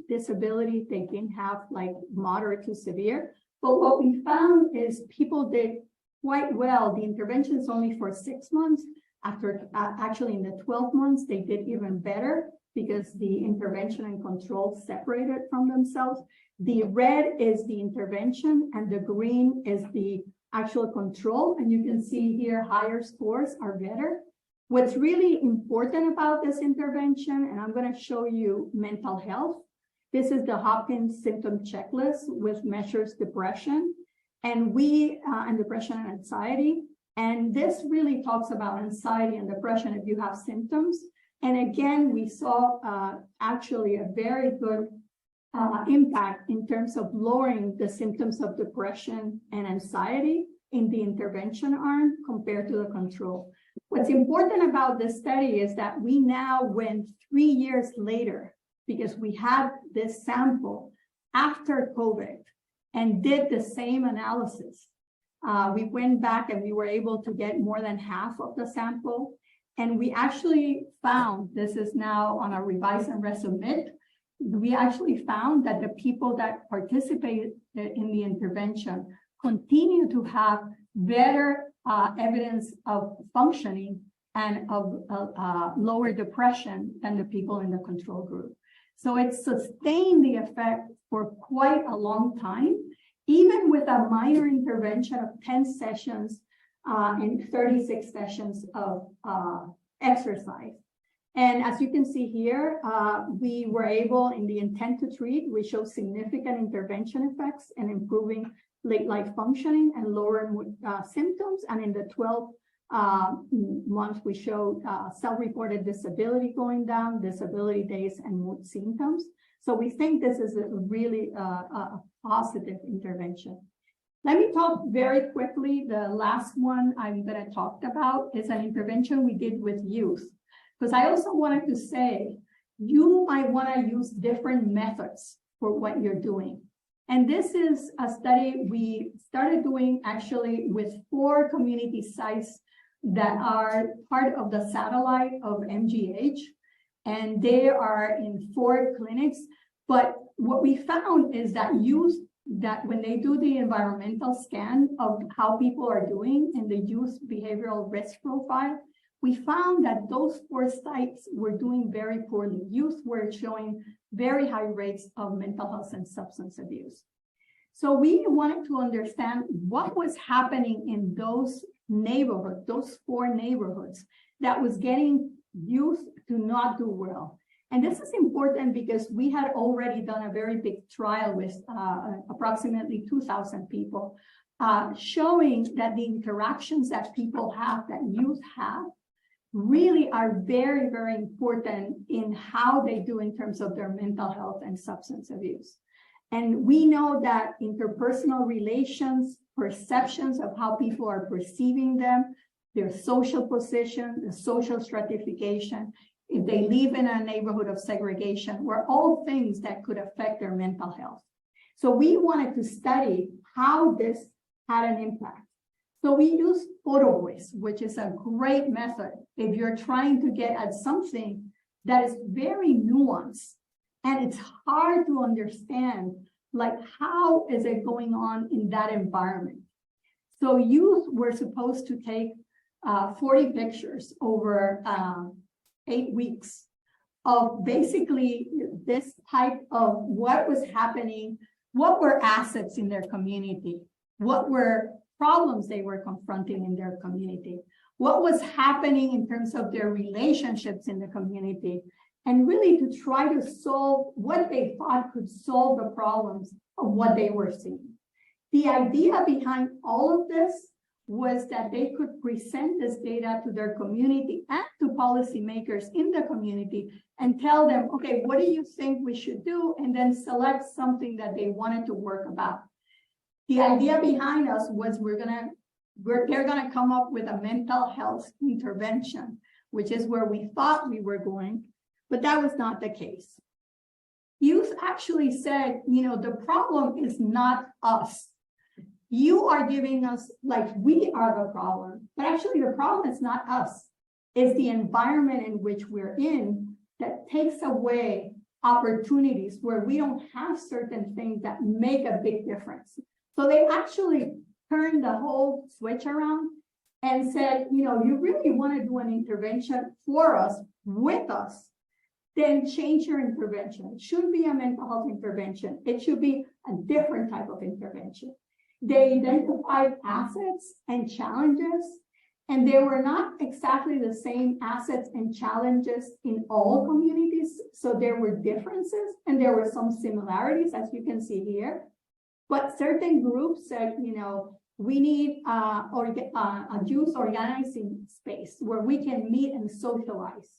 disability. They didn't have like moderate to severe. But what we found is people did quite well. The intervention is only for 6 months. After actually in the 12 months, they did even better because the intervention and control separated from themselves. The red is the intervention and the green is the actual control. And you can see here higher scores are better. What's really important about this intervention, and I'm going to show you mental health. This is the Hopkins symptom checklist, which measures depression and depression and anxiety. And this really talks about anxiety and depression if you have symptoms. And again, we saw actually a very good impact in terms of lowering the symptoms of depression and anxiety in the intervention arm compared to the control. What's important about this study is that we now went 3 years later, because we had this sample after COVID and did the same analysis. We went back and we were able to get more than half of the sample. And we actually found, this is now on a revise and resubmit, we actually found that the people that participated in the intervention continue to have better evidence of functioning and of lower depression than the people in the control group. So it sustained the effect for quite a long time, even with a minor intervention of 10 sessions and 36 sessions of exercise. And as you can see here, we were able, in the intent to treat, we show significant intervention effects in improving late life functioning and lowering symptoms. And in the 12 months, we showed self-reported disability going down, disability days, and mood symptoms. So we think this is a really a positive intervention. Let me talk very quickly. The last one I'm going to talk about is an intervention we did with youth. Because I also wanted to say, you might want to use different methods for what you're doing. And this is a study we started doing actually with 4 community sites that are part of the satellite of MGH. And they are in 4 clinics. But what we found is that when they do the environmental scan of how people are doing in the youth behavioral risk profile, we found that those 4 sites were doing very poorly. Youth were showing very high rates of mental health and substance abuse. So we wanted to understand what was happening in those neighborhoods, those 4 neighborhoods that was getting youth to not do well. And this is important because we had already done a very big trial with approximately 2,000 people, showing that the interactions that people have, that youth have, really are very, very important in how they do in terms of their mental health and substance abuse. And we know that interpersonal relations, perceptions of how people are perceiving them, their social position, the social stratification, if they live in a neighborhood of segregation, were all things that could affect their mental health. So we wanted to study how this had an impact. So we used photo voice, which is a great method if you're trying to get at something that is very nuanced and it's hard to understand, like how is it going on in that environment. So youth were supposed to take 40 pictures over 8 weeks of basically this type of what was happening, what were assets in their community, what were problems they were confronting in their community, what was happening in terms of their relationships in the community, and really to try to solve what they thought could solve the problems of what they were seeing. The idea behind all of this was that they could present this data to their community and to policymakers in the community and tell them, okay, what do you think we should do? And then select something that they wanted to work about. The idea behind us was they're gonna come up with a mental health intervention, which is where we thought we were going, but that was not the case. Youth actually said, the problem is not us. You are giving us like we are the problem, but actually the problem is not us. It's the environment in which we're in that takes away opportunities where we don't have certain things that make a big difference. So they actually turned the whole switch around and said, you really want to do an intervention for us, with us, then change your intervention. It shouldn't be a mental health intervention. It should be a different type of intervention. They identified assets and challenges, and they were not exactly the same assets and challenges in all communities. So there were differences and there were some similarities, as you can see here. But certain groups said, we need a youth organizing space where we can meet and socialize.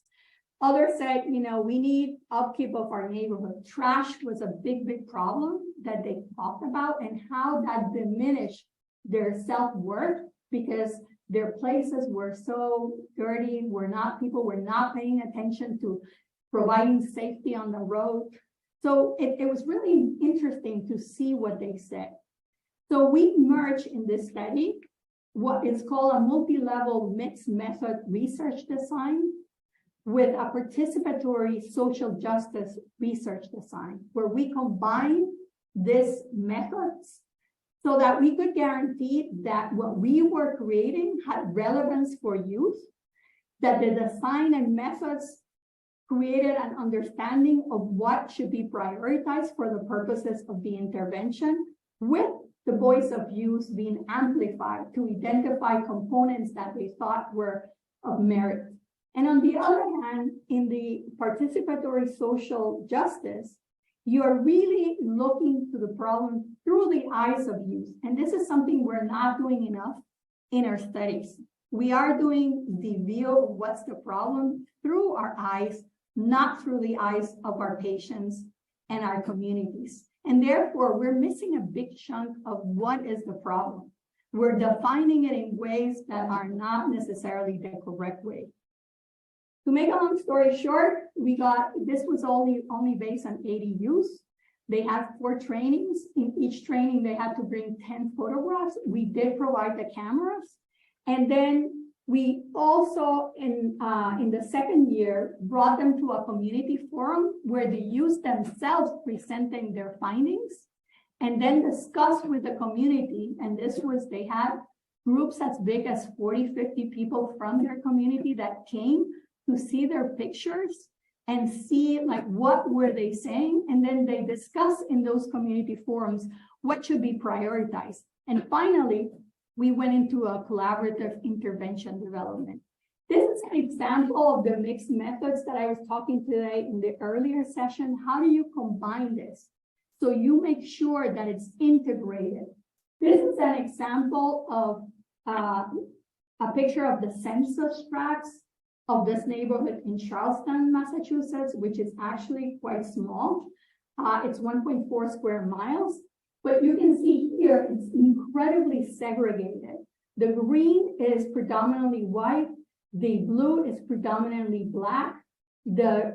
Others said, we need upkeep of our neighborhood. Trash was a big, big problem that they talked about, and how that diminished their self-worth because their places were so dirty, people were not paying attention to providing safety on the road. So it was really interesting to see what they said. So we merged in this study what is called a multi-level mixed method research design with a participatory social justice research design, where we combine these methods so that we could guarantee that what we were creating had relevance for youth, that the design and methods created an understanding of what should be prioritized for the purposes of the intervention, with the voice of youth being amplified to identify components that they thought were of merit. And on the other hand, in the participatory social justice, you're really looking to the problem through the eyes of youth. And this is something we're not doing enough in our studies. We are doing the view of what's the problem through our eyes, not through the eyes of our patients and our communities. And therefore, we're missing a big chunk of what is the problem. We're defining it in ways that are not necessarily the correct way. To make a long story short, this was only based on 80 youth. They had 4 trainings. In each training, they had to bring 10 photographs. We did provide the cameras. And then we also, in the second year, brought them to a community forum where the youth themselves presenting their findings and then discussed with the community. And they had groups as big as 40, 50 people from their community that came to see their pictures and see like what were they saying, and then they discuss in those community forums what should be prioritized. And finally, we went into a collaborative intervention development. This is an example of the mixed methods that I was talking today in the earlier session. How do you combine this? So you make sure that it's integrated. This is an example of a picture of the census tracts of this neighborhood in Charlestown, Massachusetts, which is actually quite small. It's 1.4 square miles, but you can see here it's incredibly segregated. The green is predominantly white, the blue is predominantly black, the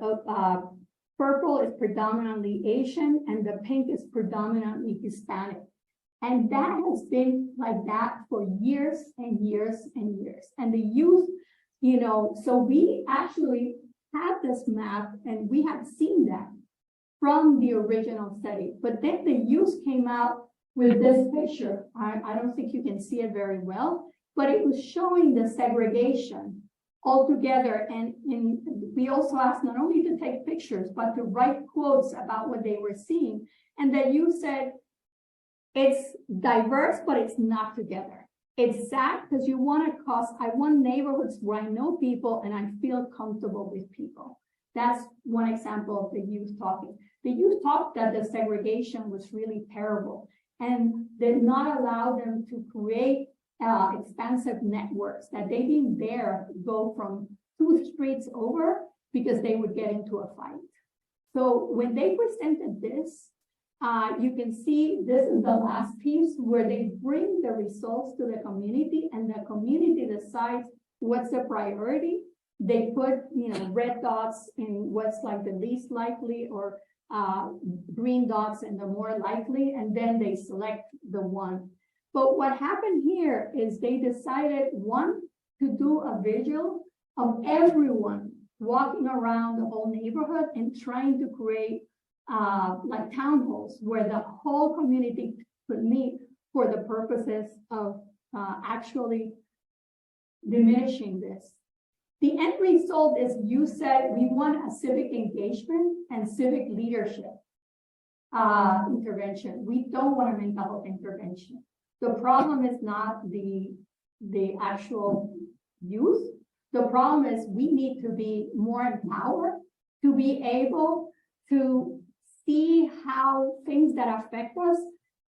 purple is predominantly Asian, and the pink is predominantly Hispanic. And that has been like that for years and years and years. And the youth, you know, so we actually had this map and we had seen that from the original study. But then the youth came out with this picture. I don't think you can see it very well, but it was showing the segregation altogether. And we also asked not only to take pictures, but to write quotes about what they were seeing. And the youth said, it's diverse, but it's not together. It's sad because I want neighborhoods where I know people and I feel comfortable with people. That's one example of the youth talking. The youth talked that the segregation was really terrible and did not allow them to create expansive networks, that they didn't dare go from 2 streets over because they would get into a fight. So when they presented this, you can see this is the last piece where they bring the results to the community and the community decides what's the priority. They put, you know, red dots in what's like the least likely or green dots and the more likely, and then they select the one. But what happened here is they decided, one, to do a visual of everyone walking around the whole neighborhood and trying to create like town halls where the whole community could meet for the purposes of actually diminishing this. The end result is you said we want a civic engagement and civic leadership intervention. We don't want a mental health intervention. The problem is not the actual youth. The problem is we need to be more empowered to be able to see how things that affect us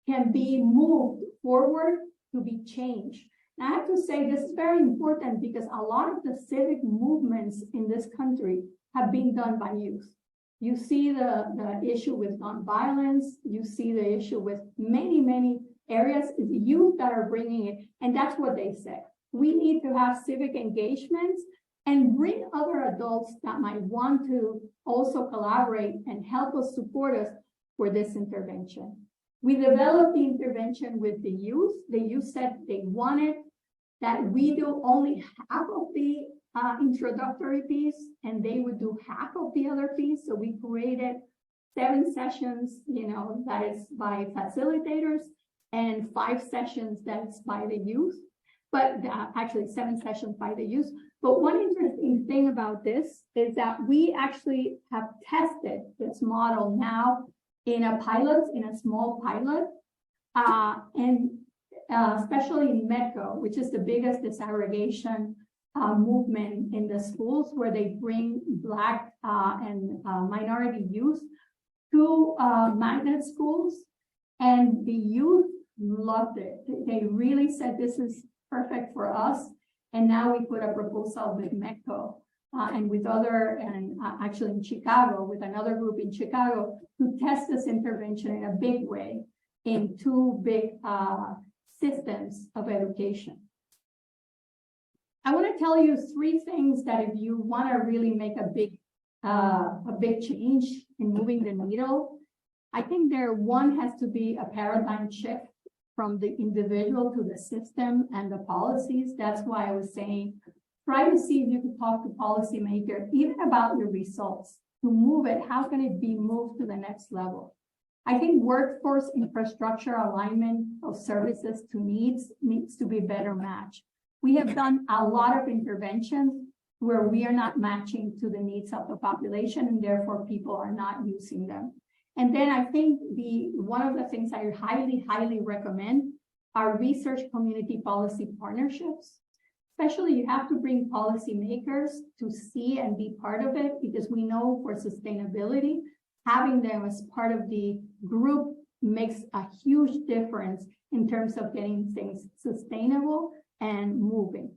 can be moved forward to be changed. And I have to say this is very important because a lot of the civic movements in this country have been done by youth. You see the issue with nonviolence, you see the issue with many areas, it's the youth that are bringing it, and that's what they say. We need to have civic engagements and bring other adults that might want to also collaborate and help us support us for this intervention. We developed the intervention with the youth. The youth said they wanted that we do only half of the introductory piece and they would do half of the other piece. So we created 7 sessions, you know, that is by facilitators and 5 sessions that's by the youth, but actually 7 sessions by the youth. But one interesting thing about this is that we actually have tested this model now in a pilot, in a small pilot, and especially in Metco, which is the biggest disaggregation movement in the schools where they bring Black and minority youth to magnet schools. And the youth loved it. They really said this is perfect for us. And now we put a proposal with Metco and with other, and actually in Chicago, with another group in Chicago, to test this intervention in a big way in 2 big systems of education. I want to tell you 3 things that if you want to really make a big change in moving the needle, I think one has to be a paradigm shift from the individual to the system and the policies. That's why I was saying, try to see if you could talk to policymakers, even about your results, to move it. How can it be moved to the next level? I think workforce infrastructure alignment of services to needs to be better matched. We have done a lot of interventions where we are not matching to the needs of the population, and therefore people are not using them. And then I think one of the things I highly, highly recommend are research community policy partnerships. Especially, you have to bring policymakers to see and be part of it, because we know for sustainability, having them as part of the group makes a huge difference in terms of getting things sustainable and moving.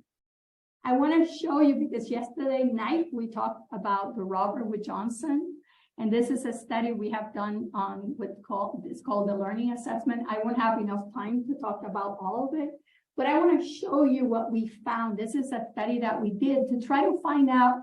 I want to show you, because yesterday night we talked about the Robert Wood Johnson, and this is a study we have done on it's called the learning assessment. I won't have enough time to talk about all of it, but I want to show you what we found. This is a study that we did to try to find out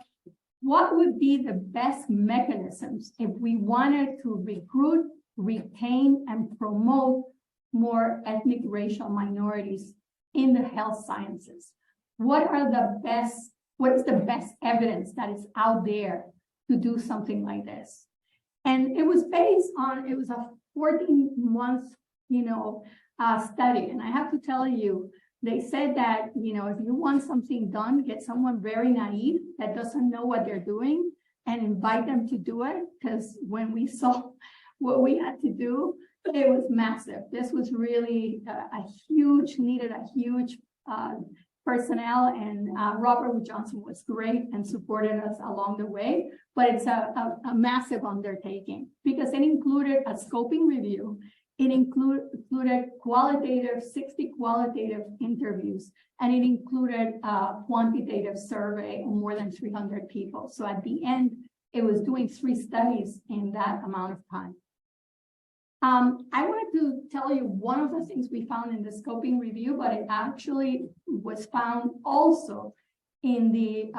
what would be the best mechanisms if we wanted to recruit, retain, and promote more ethnic racial minorities in the health sciences. What is the best evidence that is out there to do something like this? And it was based on, it was a 14-month, study. And I have to tell you, they said that, if you want something done, get someone very naive that doesn't know what they're doing and invite them to do it. Because when we saw what we had to do, it was massive. This was really needed a huge personnel, and Robert Wood Johnson was great and supported us along the way, but it's a massive undertaking because it included a scoping review. It included 60 qualitative interviews, and it included a quantitative survey of more than 300 people. So at the end, it was doing 3 studies in that amount of time. I wanted to tell you one of the things we found in the scoping review, but it actually was found also in the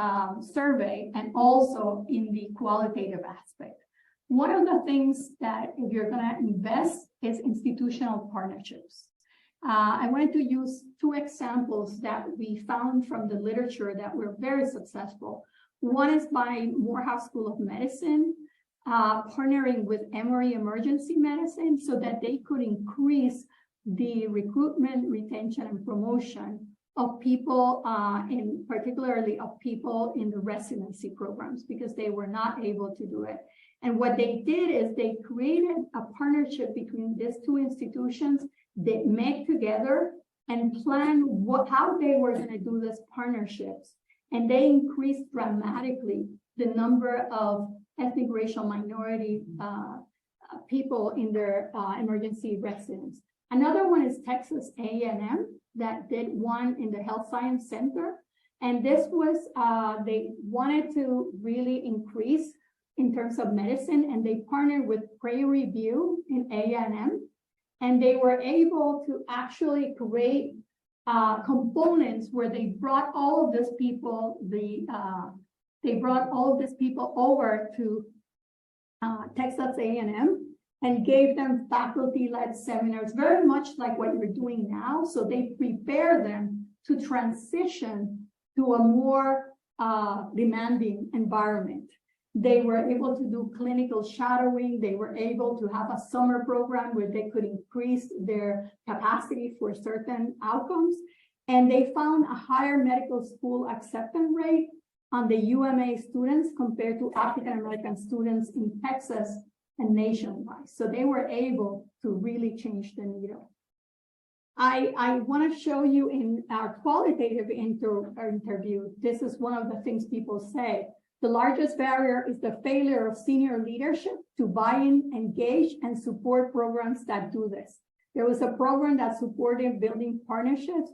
survey and also in the qualitative aspect. One of the things that if you're going to invest is institutional partnerships. I wanted to use 2 examples that we found from the literature that were very successful. One is by Morehouse School of Medicine, partnering with Emory Emergency Medicine so that they could increase the recruitment, retention, and promotion of people, particularly of people in the residency programs, because they were not able to do it. And what they did is they created a partnership between these 2 institutions that met together and planned how they were going to do these partnerships. And they increased dramatically the number of ethnic racial minority people in their emergency residence. Another one is Texas A&M that did one in the Health Science Center. And this was, they wanted to really increase in terms of medicine, and they partnered with Prairie View in A&M. And they were able to actually create components where they brought all of these people, over to Texas A&M and gave them faculty-led seminars, very much like what you're doing now. So they prepare them to transition to a more demanding environment. They were able to do clinical shadowing. They were able to have a summer program where they could increase their capacity for certain outcomes. And they found a higher medical school acceptance rate on the UMA students compared to African-American students in Texas and nationwide. So they were able to really change the needle. I want to show you in our qualitative interview, this is one of the things people say. The largest barrier is the failure of senior leadership to buy in, engage, and support programs that do this. There was a program that supported building partnerships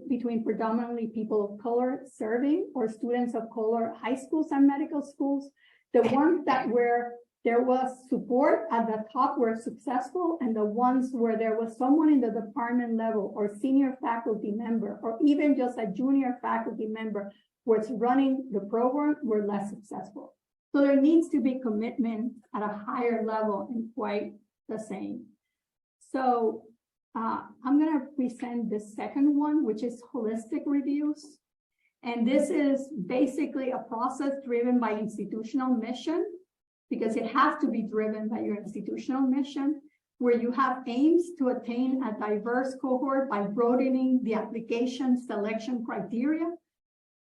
between predominantly people of color serving or students of color high schools and medical schools. The ones that where there was support at the top were successful, and the ones where there was someone in the department level or senior faculty member or even just a junior faculty member was running the program were less successful. So there needs to be commitment at a higher level and quite the same. So I'm going to present the second one, which is holistic reviews. And this is basically a process driven by institutional mission, because it has to be driven by your institutional mission, where you have aims to attain a diverse cohort by broadening the application selection criteria.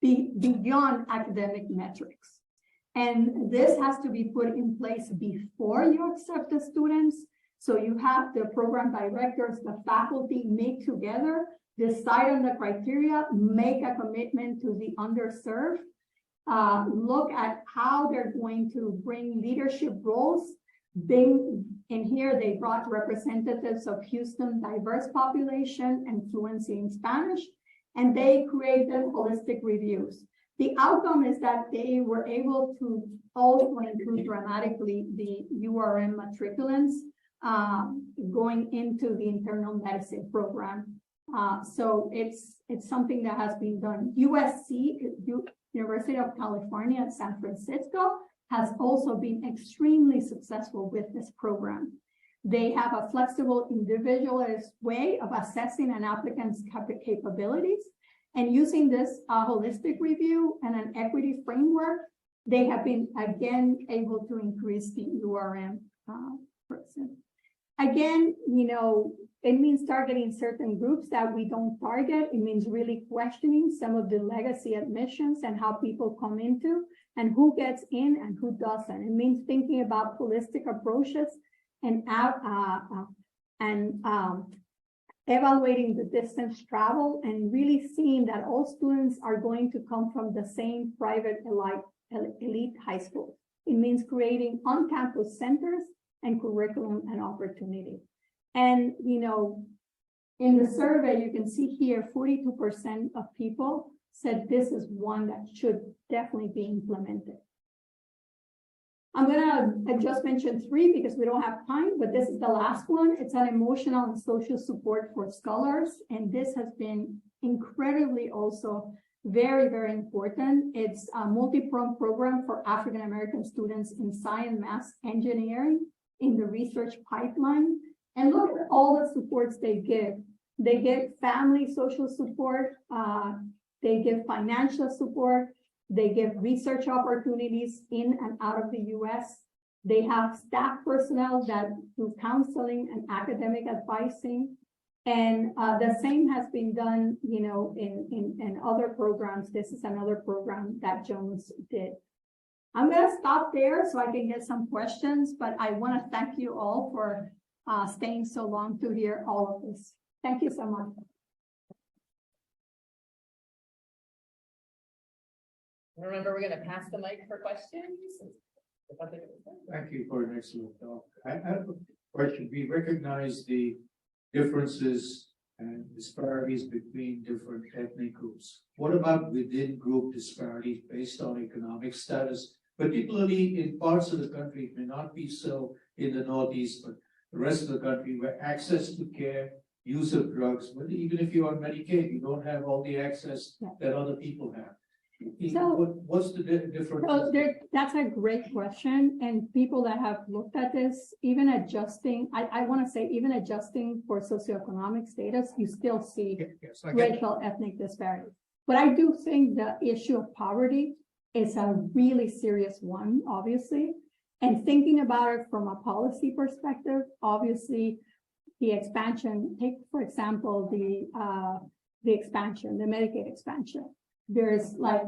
beyond academic metrics. And this has to be put in place before you accept the students. So you have the program directors, the faculty meet together, decide on the criteria, make a commitment to the underserved, look at how they're going to bring leadership roles. In here, they brought representatives of Houston diverse population and fluency in Spanish, and they created holistic reviews. The outcome is that they were able to also improve dramatically the URM matriculants going into the internal medicine program. So it's something that has been done. USC, University of California at San Francisco, has also been extremely successful with this program. They have a flexible, individualist way of assessing an applicant's capabilities, and using this holistic review and an equity framework, they have been again able to increase the URM person. Again, you know, it means targeting certain groups that we don't target. It means really questioning some of the legacy admissions and how people come into and who gets in and who doesn't. It means thinking about holistic approaches and evaluating the distance travel and really seeing that all students are going to come from the same private elite high school. It means creating on-campus centers and curriculum and opportunity. And, you know, in the survey, you can see here, 42% of people said this is one that should definitely be implemented. I'm gonna just mention 3 because we don't have time, but this is the last one. It's an emotional and social support for scholars. And this has been incredibly also very, very important. It's a multi-pronged program for African-American students in science, math, engineering in the research pipeline. And look at all the supports they give. They give family social support, they give financial support, they give research opportunities in and out of the US. They have staff personnel that do counseling and academic advising. And the same has been done, you know, in other programs. This is another program that Jones did. I'm going to stop there so I can get some questions, but I want to thank you all for staying so long to hear all of this. Thank you so much. Remember, we're going to pass the mic for questions. Thank you for an excellent talk. I have a question. We recognize the differences and disparities between different ethnic groups. What about within group disparities based on economic status, particularly in parts of the country? It may not be so in the Northeast, but the rest of the country where access to care, use of drugs, but even if you're on Medicaid, you don't have all the access that other people have. So, what's the difference? So that's a great question. And people that have looked at this, even adjusting, I want to say, even adjusting for socioeconomic status, you still see racial ethnic disparities. But I do think the issue of poverty is a really serious one, obviously. And thinking about it from a policy perspective, obviously, the expansion, take, for example, the expansion, the Medicaid expansion. There's like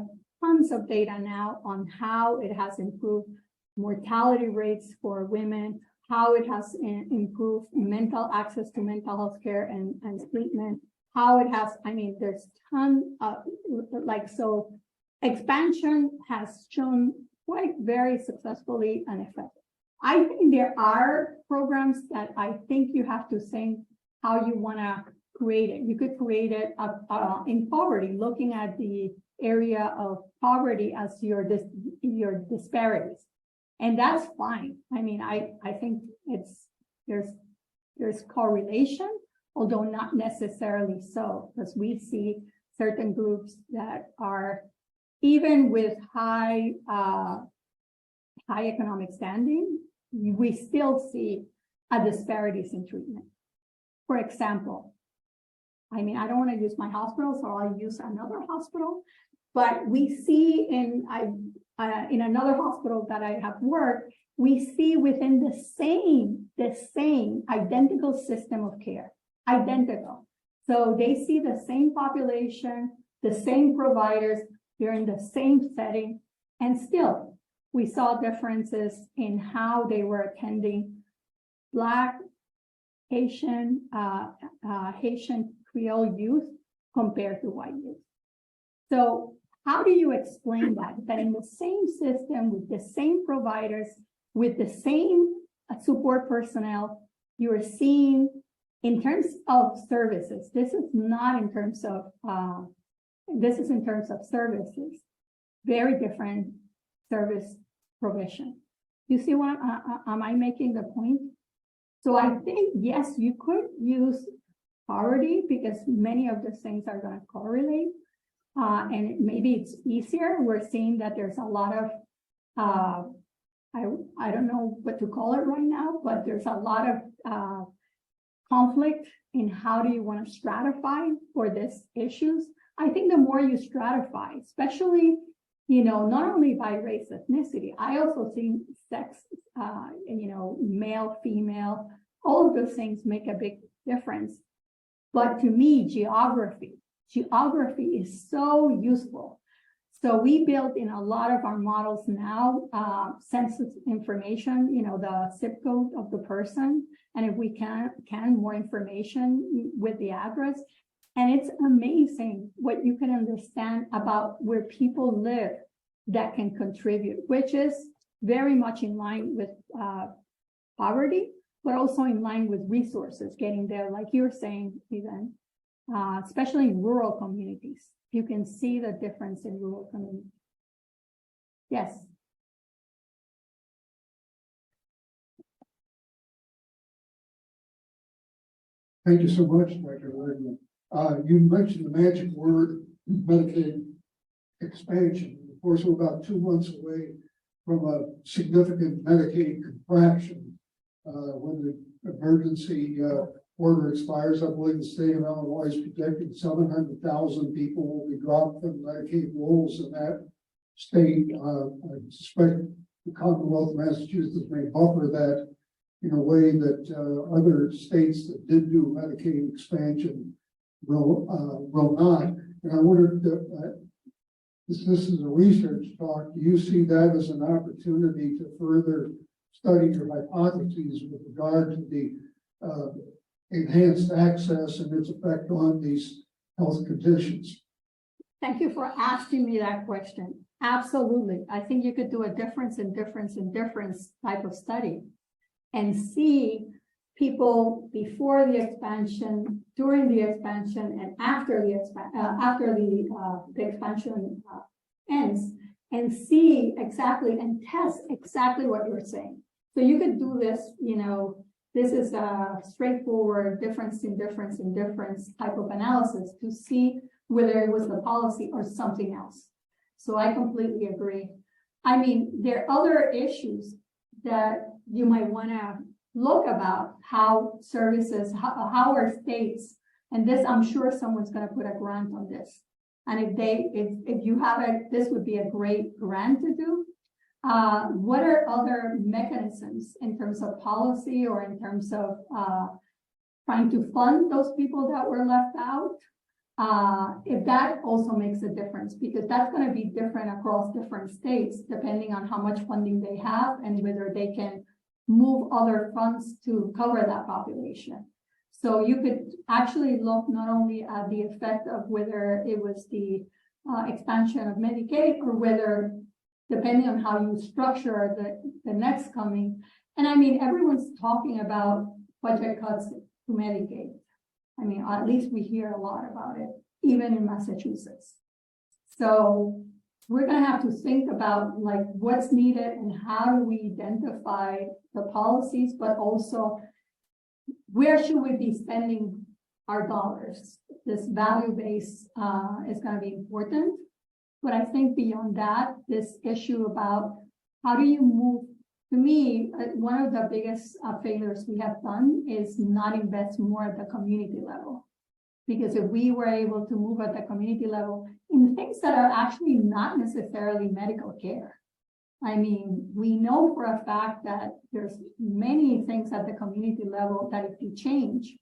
tons of data now on how it has improved mortality rates for women, how it has improved mental access to mental health care and treatment, how it has, I mean, there's tons of, so expansion has shown quite very successfully an effect. I think there are programs that I think you have to think how you want to create it. You could create it in poverty, looking at the area of poverty as your disparities, and that's fine. I mean, I think there's correlation, although not necessarily so, because we see certain groups that are even with high economic standing, we still see a disparities in treatment. For example, I mean, I don't want to use my hospital, so I'll use another hospital. But we see in another hospital that I have worked, we see within the same identical system of care, identical. So they see the same population, the same providers. they're in the same setting, and still we saw differences in how they were attending Black, Haitian, Haitian Creole youth compared to white youth. So how do you explain that? That in the same system, with the same providers, with the same support personnel, you are seeing in terms of services, this is not in terms of, this is in terms of services, very different service provision. You see what, am I making the point? So I think, yes, you could use poverty because many of the things are going to correlate. And maybe it's easier. We're seeing that there's a lot of, I don't know what to call it right now, but there's a lot of conflict in how do you want to stratify for these issues. I think the more you stratify, especially, you know, not only by race, ethnicity, I also see sex, you know, male, female, all of those things make a big difference. But to me, geography is so useful. So we built in a lot of our models now, census information, you know, the zip code of the person. And if we can more information with the address. And it's amazing what you can understand about where people live that can contribute, which is very much in line with poverty, but also in line with resources getting there, like you're saying, even, especially in rural communities. You can see the difference in rural communities. Yes. Thank you so much, Dr. Alegria. You mentioned the magic word, Medicaid expansion. Of course, we're about 2 months away from a significant Medicaid contraction. When the emergency order expires, I believe the state of Illinois is projecting 700,000 people will be dropped from Medicaid rolls in that state. I suspect the Commonwealth of Massachusetts may buffer that in a way that other states that did do Medicaid expansion will not. And I wondered, this is a research talk, do you see that as an opportunity to further study your hypotheses with regard to the enhanced access and its effect on these health conditions? Thank you for asking me that question. Absolutely. I think you could do a difference type of study and see people before the expansion, during the expansion, and after the expansion ends, and see exactly and test exactly what you're saying. So you could do this, you know, this is a straightforward difference type of analysis to see whether it was the policy or something else. So I completely agree. I mean, there are other issues that you might want to look about how services, how our states, and this, I'm sure someone's going to put a grant on this. And if you have it, this would be a great grant to do. What are other mechanisms in terms of policy or in terms of trying to fund those people that were left out? If that also makes a difference, because that's going to be different across different states, depending on how much funding they have and whether they can move other funds to cover that population. So you could actually look not only at the effect of whether it was the expansion of Medicaid or whether, depending on how you structure the next coming. And I mean, everyone's talking about budget cuts to Medicaid. I mean, at least we hear a lot about it, even in Massachusetts. So we're going to have to think about like what's needed and how do we identify the policies, but also where should we be spending our dollars? This value base is going to be important. But I think beyond that, this issue about how do you move, to me, one of the biggest failures we have done is not invest more at the community level. Because if we were able to move at the community level in things that are actually not necessarily medical care. I mean, we know for a fact that there's many things at the community level that if you change,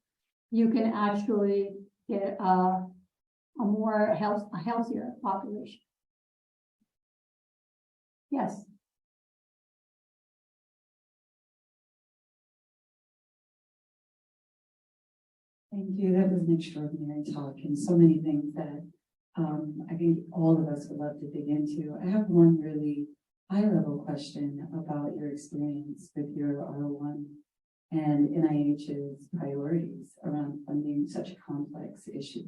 you can actually get a healthier population. Yes. Thank you. That was an extraordinary talk and so many things that I think all of us would love to dig into. I have one really high-level question about your experience with your R01 and NIH's priorities around funding such a complex issue.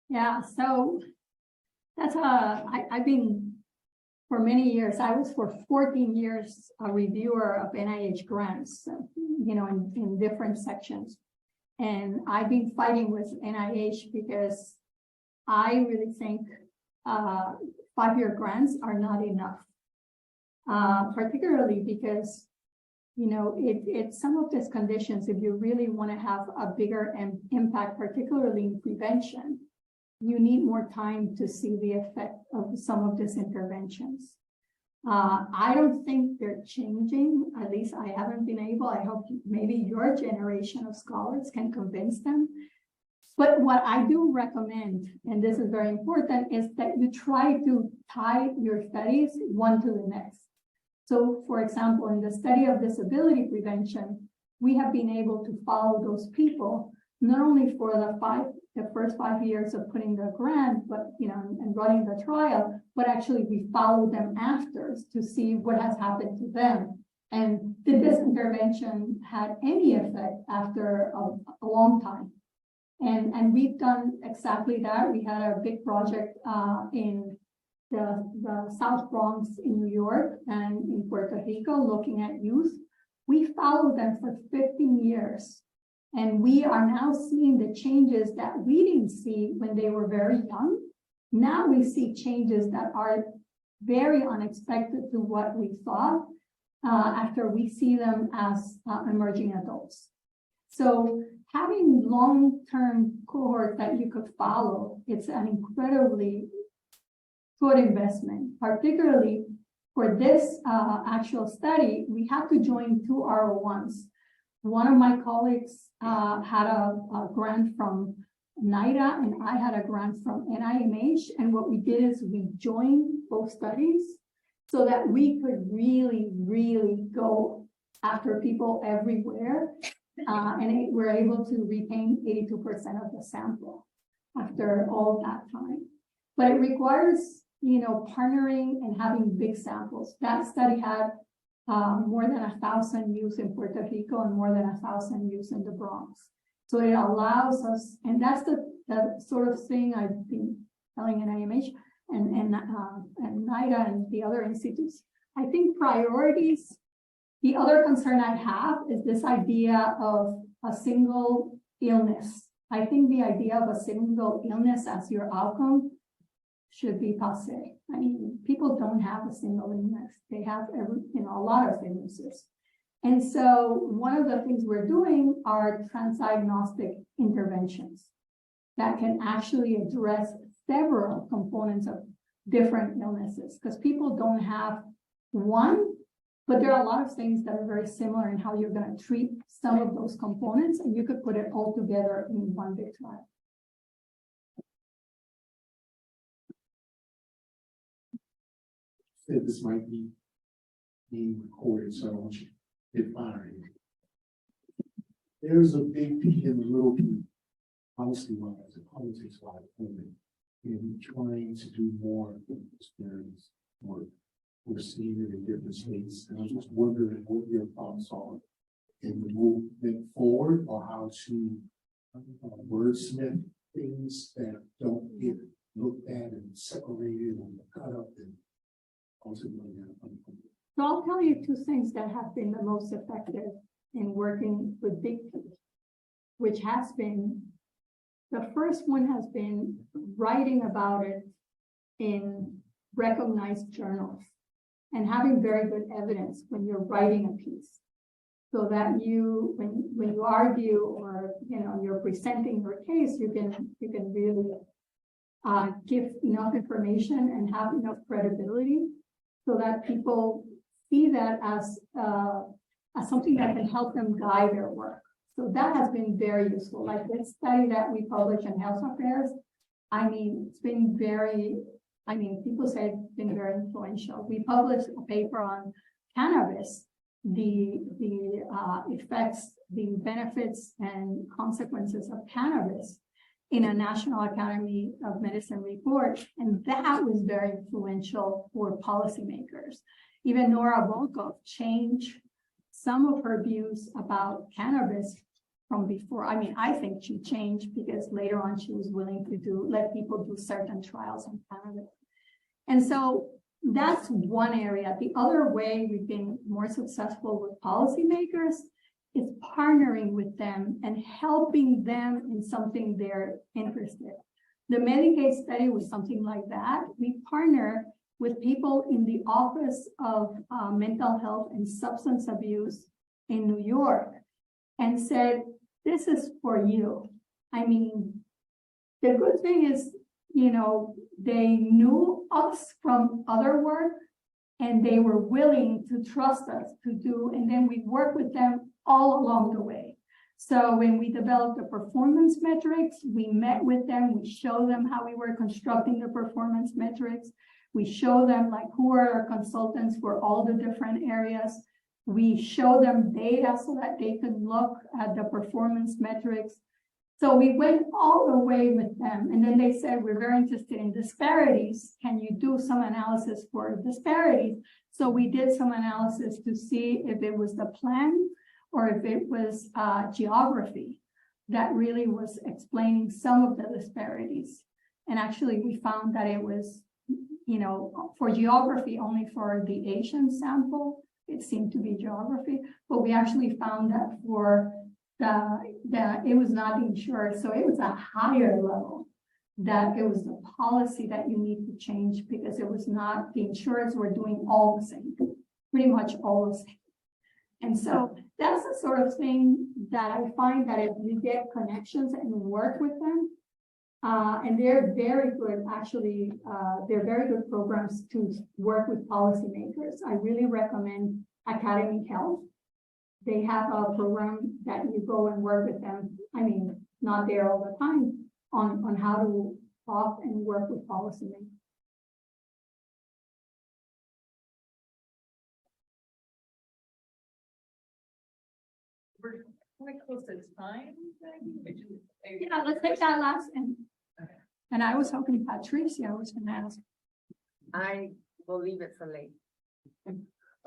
Yeah, so that's I've been for many years. I was for 14 years a reviewer of NIH grants, you know, in different sections. And I've been fighting with NIH because I really think 5-year grants are not enough, particularly because, you know, it's some of these conditions, if you really want to have a bigger impact, particularly in prevention, you need more time to see the effect of some of these interventions. I don't think they're changing. At least I haven't been able. I hope maybe your generation of scholars can convince them. But what I do recommend, and this is very important, is that you try to tie your studies one to the next. So, for example, in the study of disability prevention, we have been able to follow those people not only for the first 5 years of putting the grant, but you know, and running the trial, but actually we follow them after to see what has happened to them. And did this intervention had any effect after a long time? And we've done exactly that. We had a big project in the South Bronx in New York and in Puerto Rico looking at youth. We followed them for 15 years. And we are now seeing the changes that we didn't see when they were very young. Now we see changes that are very unexpected to what we thought after we see them as emerging adults. So having long-term cohort that you could follow, it's an incredibly good investment, particularly for this actual study. We have to join 2 R01s. One of my colleagues had a grant from NIDA and I had a grant from NIMH. And what we did is we joined both studies so that we could really, really go after people everywhere. And we're able to retain 82% of the sample after all that time. But it requires, you know, partnering and having big samples. That study had more than 1,000 youth in Puerto Rico and more than 1,000 youth in the Bronx. So it allows us, and that's the sort of thing I've been telling NIMH and NIDA and the other institutes. I think priorities. The other concern I have is this idea of a single illness. I think the idea of a single illness as your outcome should be passé. I mean, people don't have a single illness. They have a lot of illnesses. And so one of the things we're doing are transdiagnostic interventions that can actually address several components of different illnesses, because people don't have one, but there are a lot of things that are very similar in how you're going to treat some of those components, and you could put it all together in one big trial. This might be being recorded, so I don't want you to get fired. There's a big P and a little P, policy-wise and politics-wise, in trying to do more disparities work. We're seeing it in different states, and I'm just wondering what your thoughts are in the movement forward, or how to wordsmith things that don't get looked at and separated and cut up and ultimately. So I'll tell you 2 things that have been the most effective in working with Big P, which has been, the first one has been writing about it in recognized journals and having very good evidence when you're writing a piece, so that you, when you argue or you're presenting your case, you can really give enough information and have enough credibility, so that people see that as something that can help them guide their work. So that has been very useful. Like this study that we published in Health Affairs, I mean, it's been very, I mean, people said been very influential. We published a paper on cannabis, the effects, the benefits and consequences of cannabis in a National Academy of Medicine report, and that was very influential for policymakers. Even Nora Volkov changed some of her views about cannabis from before. I mean, I think she changed because later on she was willing to let people do certain trials on cannabis. And so that's one area. The other way we've been more successful with policymakers is partnering with them and helping them in something they're interested. The Medicaid study was something like that. We partner with people in the Office of Mental Health and Substance Abuse in New York and said, this is for you. I mean, the good thing is, you know, they knew us from other work and they were willing to trust us to do, and then we work with them all along the way. So when we developed the performance metrics, we met with them, we showed them how we were constructing the performance metrics. We show them like who are our consultants for all the different areas. We show them data so that they could look at the performance metrics. So we went all the way with them. And then they said, we're very interested in disparities. Can you do some analysis for disparities? So we did some analysis to see if it was the plan or if it was geography that really was explaining some of the disparities. And actually we found that it was, you know, for geography, only for the Asian sample, it seemed to be geography, but we actually found that for it was not the insurer, so it was a higher level, that it was the policy that you need to change because it was not, the insurers were doing all the same, pretty much all the same. And so that's the sort of thing that I find that if you get connections and work with them, and they're very good, actually, they're very good programs to work with policymakers. I really recommend Academy Health. They have a program that you go and work with them. I mean, not there all the time, on how to talk and work with policymakers. We're quite close to time. Yeah, let's take that last one. And I was hoping Patricia was going to ask. I will leave it for late.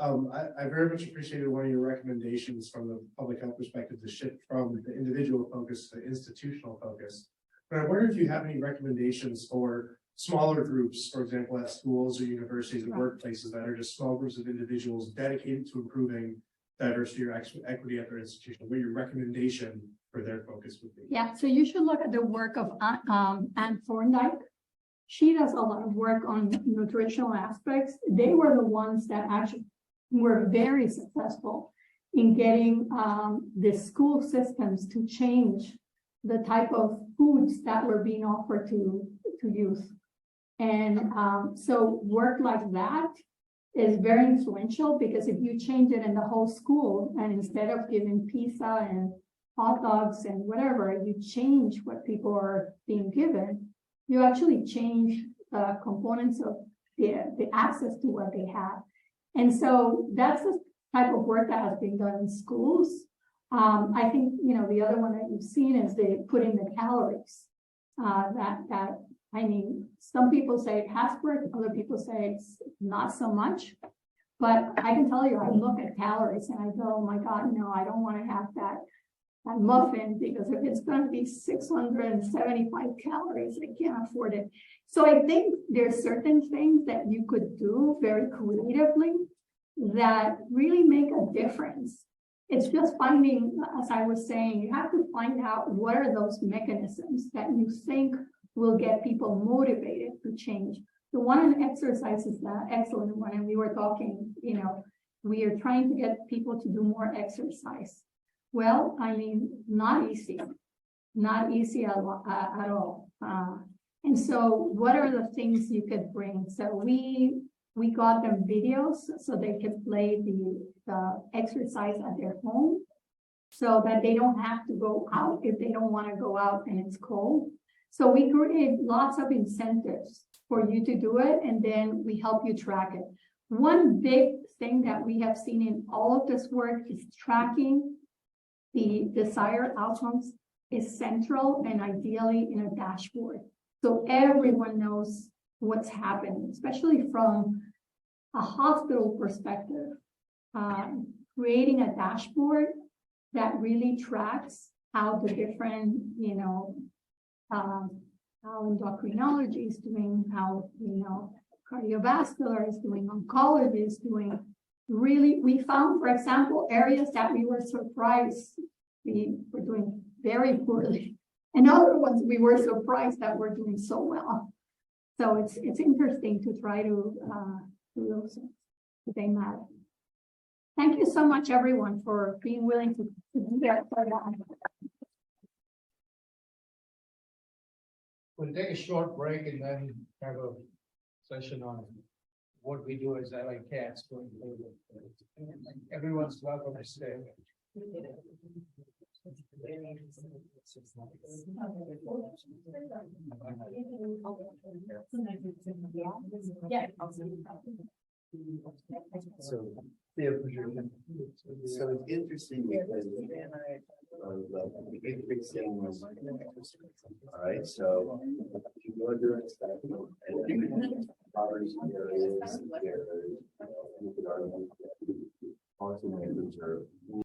I very much appreciated one of your recommendations from the public health perspective to shift from the individual focus to institutional focus. But I wonder if you have any recommendations for smaller groups, for example, at schools or universities or workplaces that are just small groups of individuals dedicated to improving diversity or equity at their institution, what your recommendation for their focus would be. Yeah, so you should look at the work of Anne Thorndike. She does a lot of work on nutritional aspects. They were the ones that actually were very successful in getting the school systems to change the type of foods that were being offered to youth. And so work like that is very influential, because if you change it in the whole school, and instead of giving pizza and hot dogs and whatever, you change what people are being given, you actually change the components of the access to what they have. And so that's the type of work that has been done in schools. I think, you know, the other one that you've seen is the putting the calories. I mean, some people say it has worked, other people say it's not so much. But I can tell you, I look at calories and I go, oh my God, no, I don't want to have that muffin, because if it's going to be 675 calories, I can't afford it. So I think there's certain things that you could do very creatively that really make a difference. It's just finding, as I was saying, you have to find out what are those mechanisms that you think will get people motivated to change. The one on exercise is the excellent one, and we were talking, you know, we are trying to get people to do more exercise. Well, I mean, not easy at all. And so what are the things you could bring? So we got them videos so they could play the exercise at their home, so that they don't have to go out if they don't want to go out and it's cold. So we create lots of incentives for you to do it, and then we help you track it. One big thing that we have seen in all of this work is tracking the desired outcomes is central and ideally in a dashboard. So everyone knows what's happening, especially from a hospital perspective. Creating a dashboard that really tracks how the different, how endocrinology is doing, how, cardiovascular is doing, oncology is doing. Really, we found, for example, areas that we were surprised we were doing very poorly, and other ones we were surprised that we're doing so well. So it's interesting to try to do those things. They matter. Thank you so much, everyone, for being willing to do that. We'll take a short break and then have a session on what we do as CaTS going forward. Everyone's welcome to stay. So it's interesting because the big thing was, all right, so if you go during stuff and poverty areas, policymakers are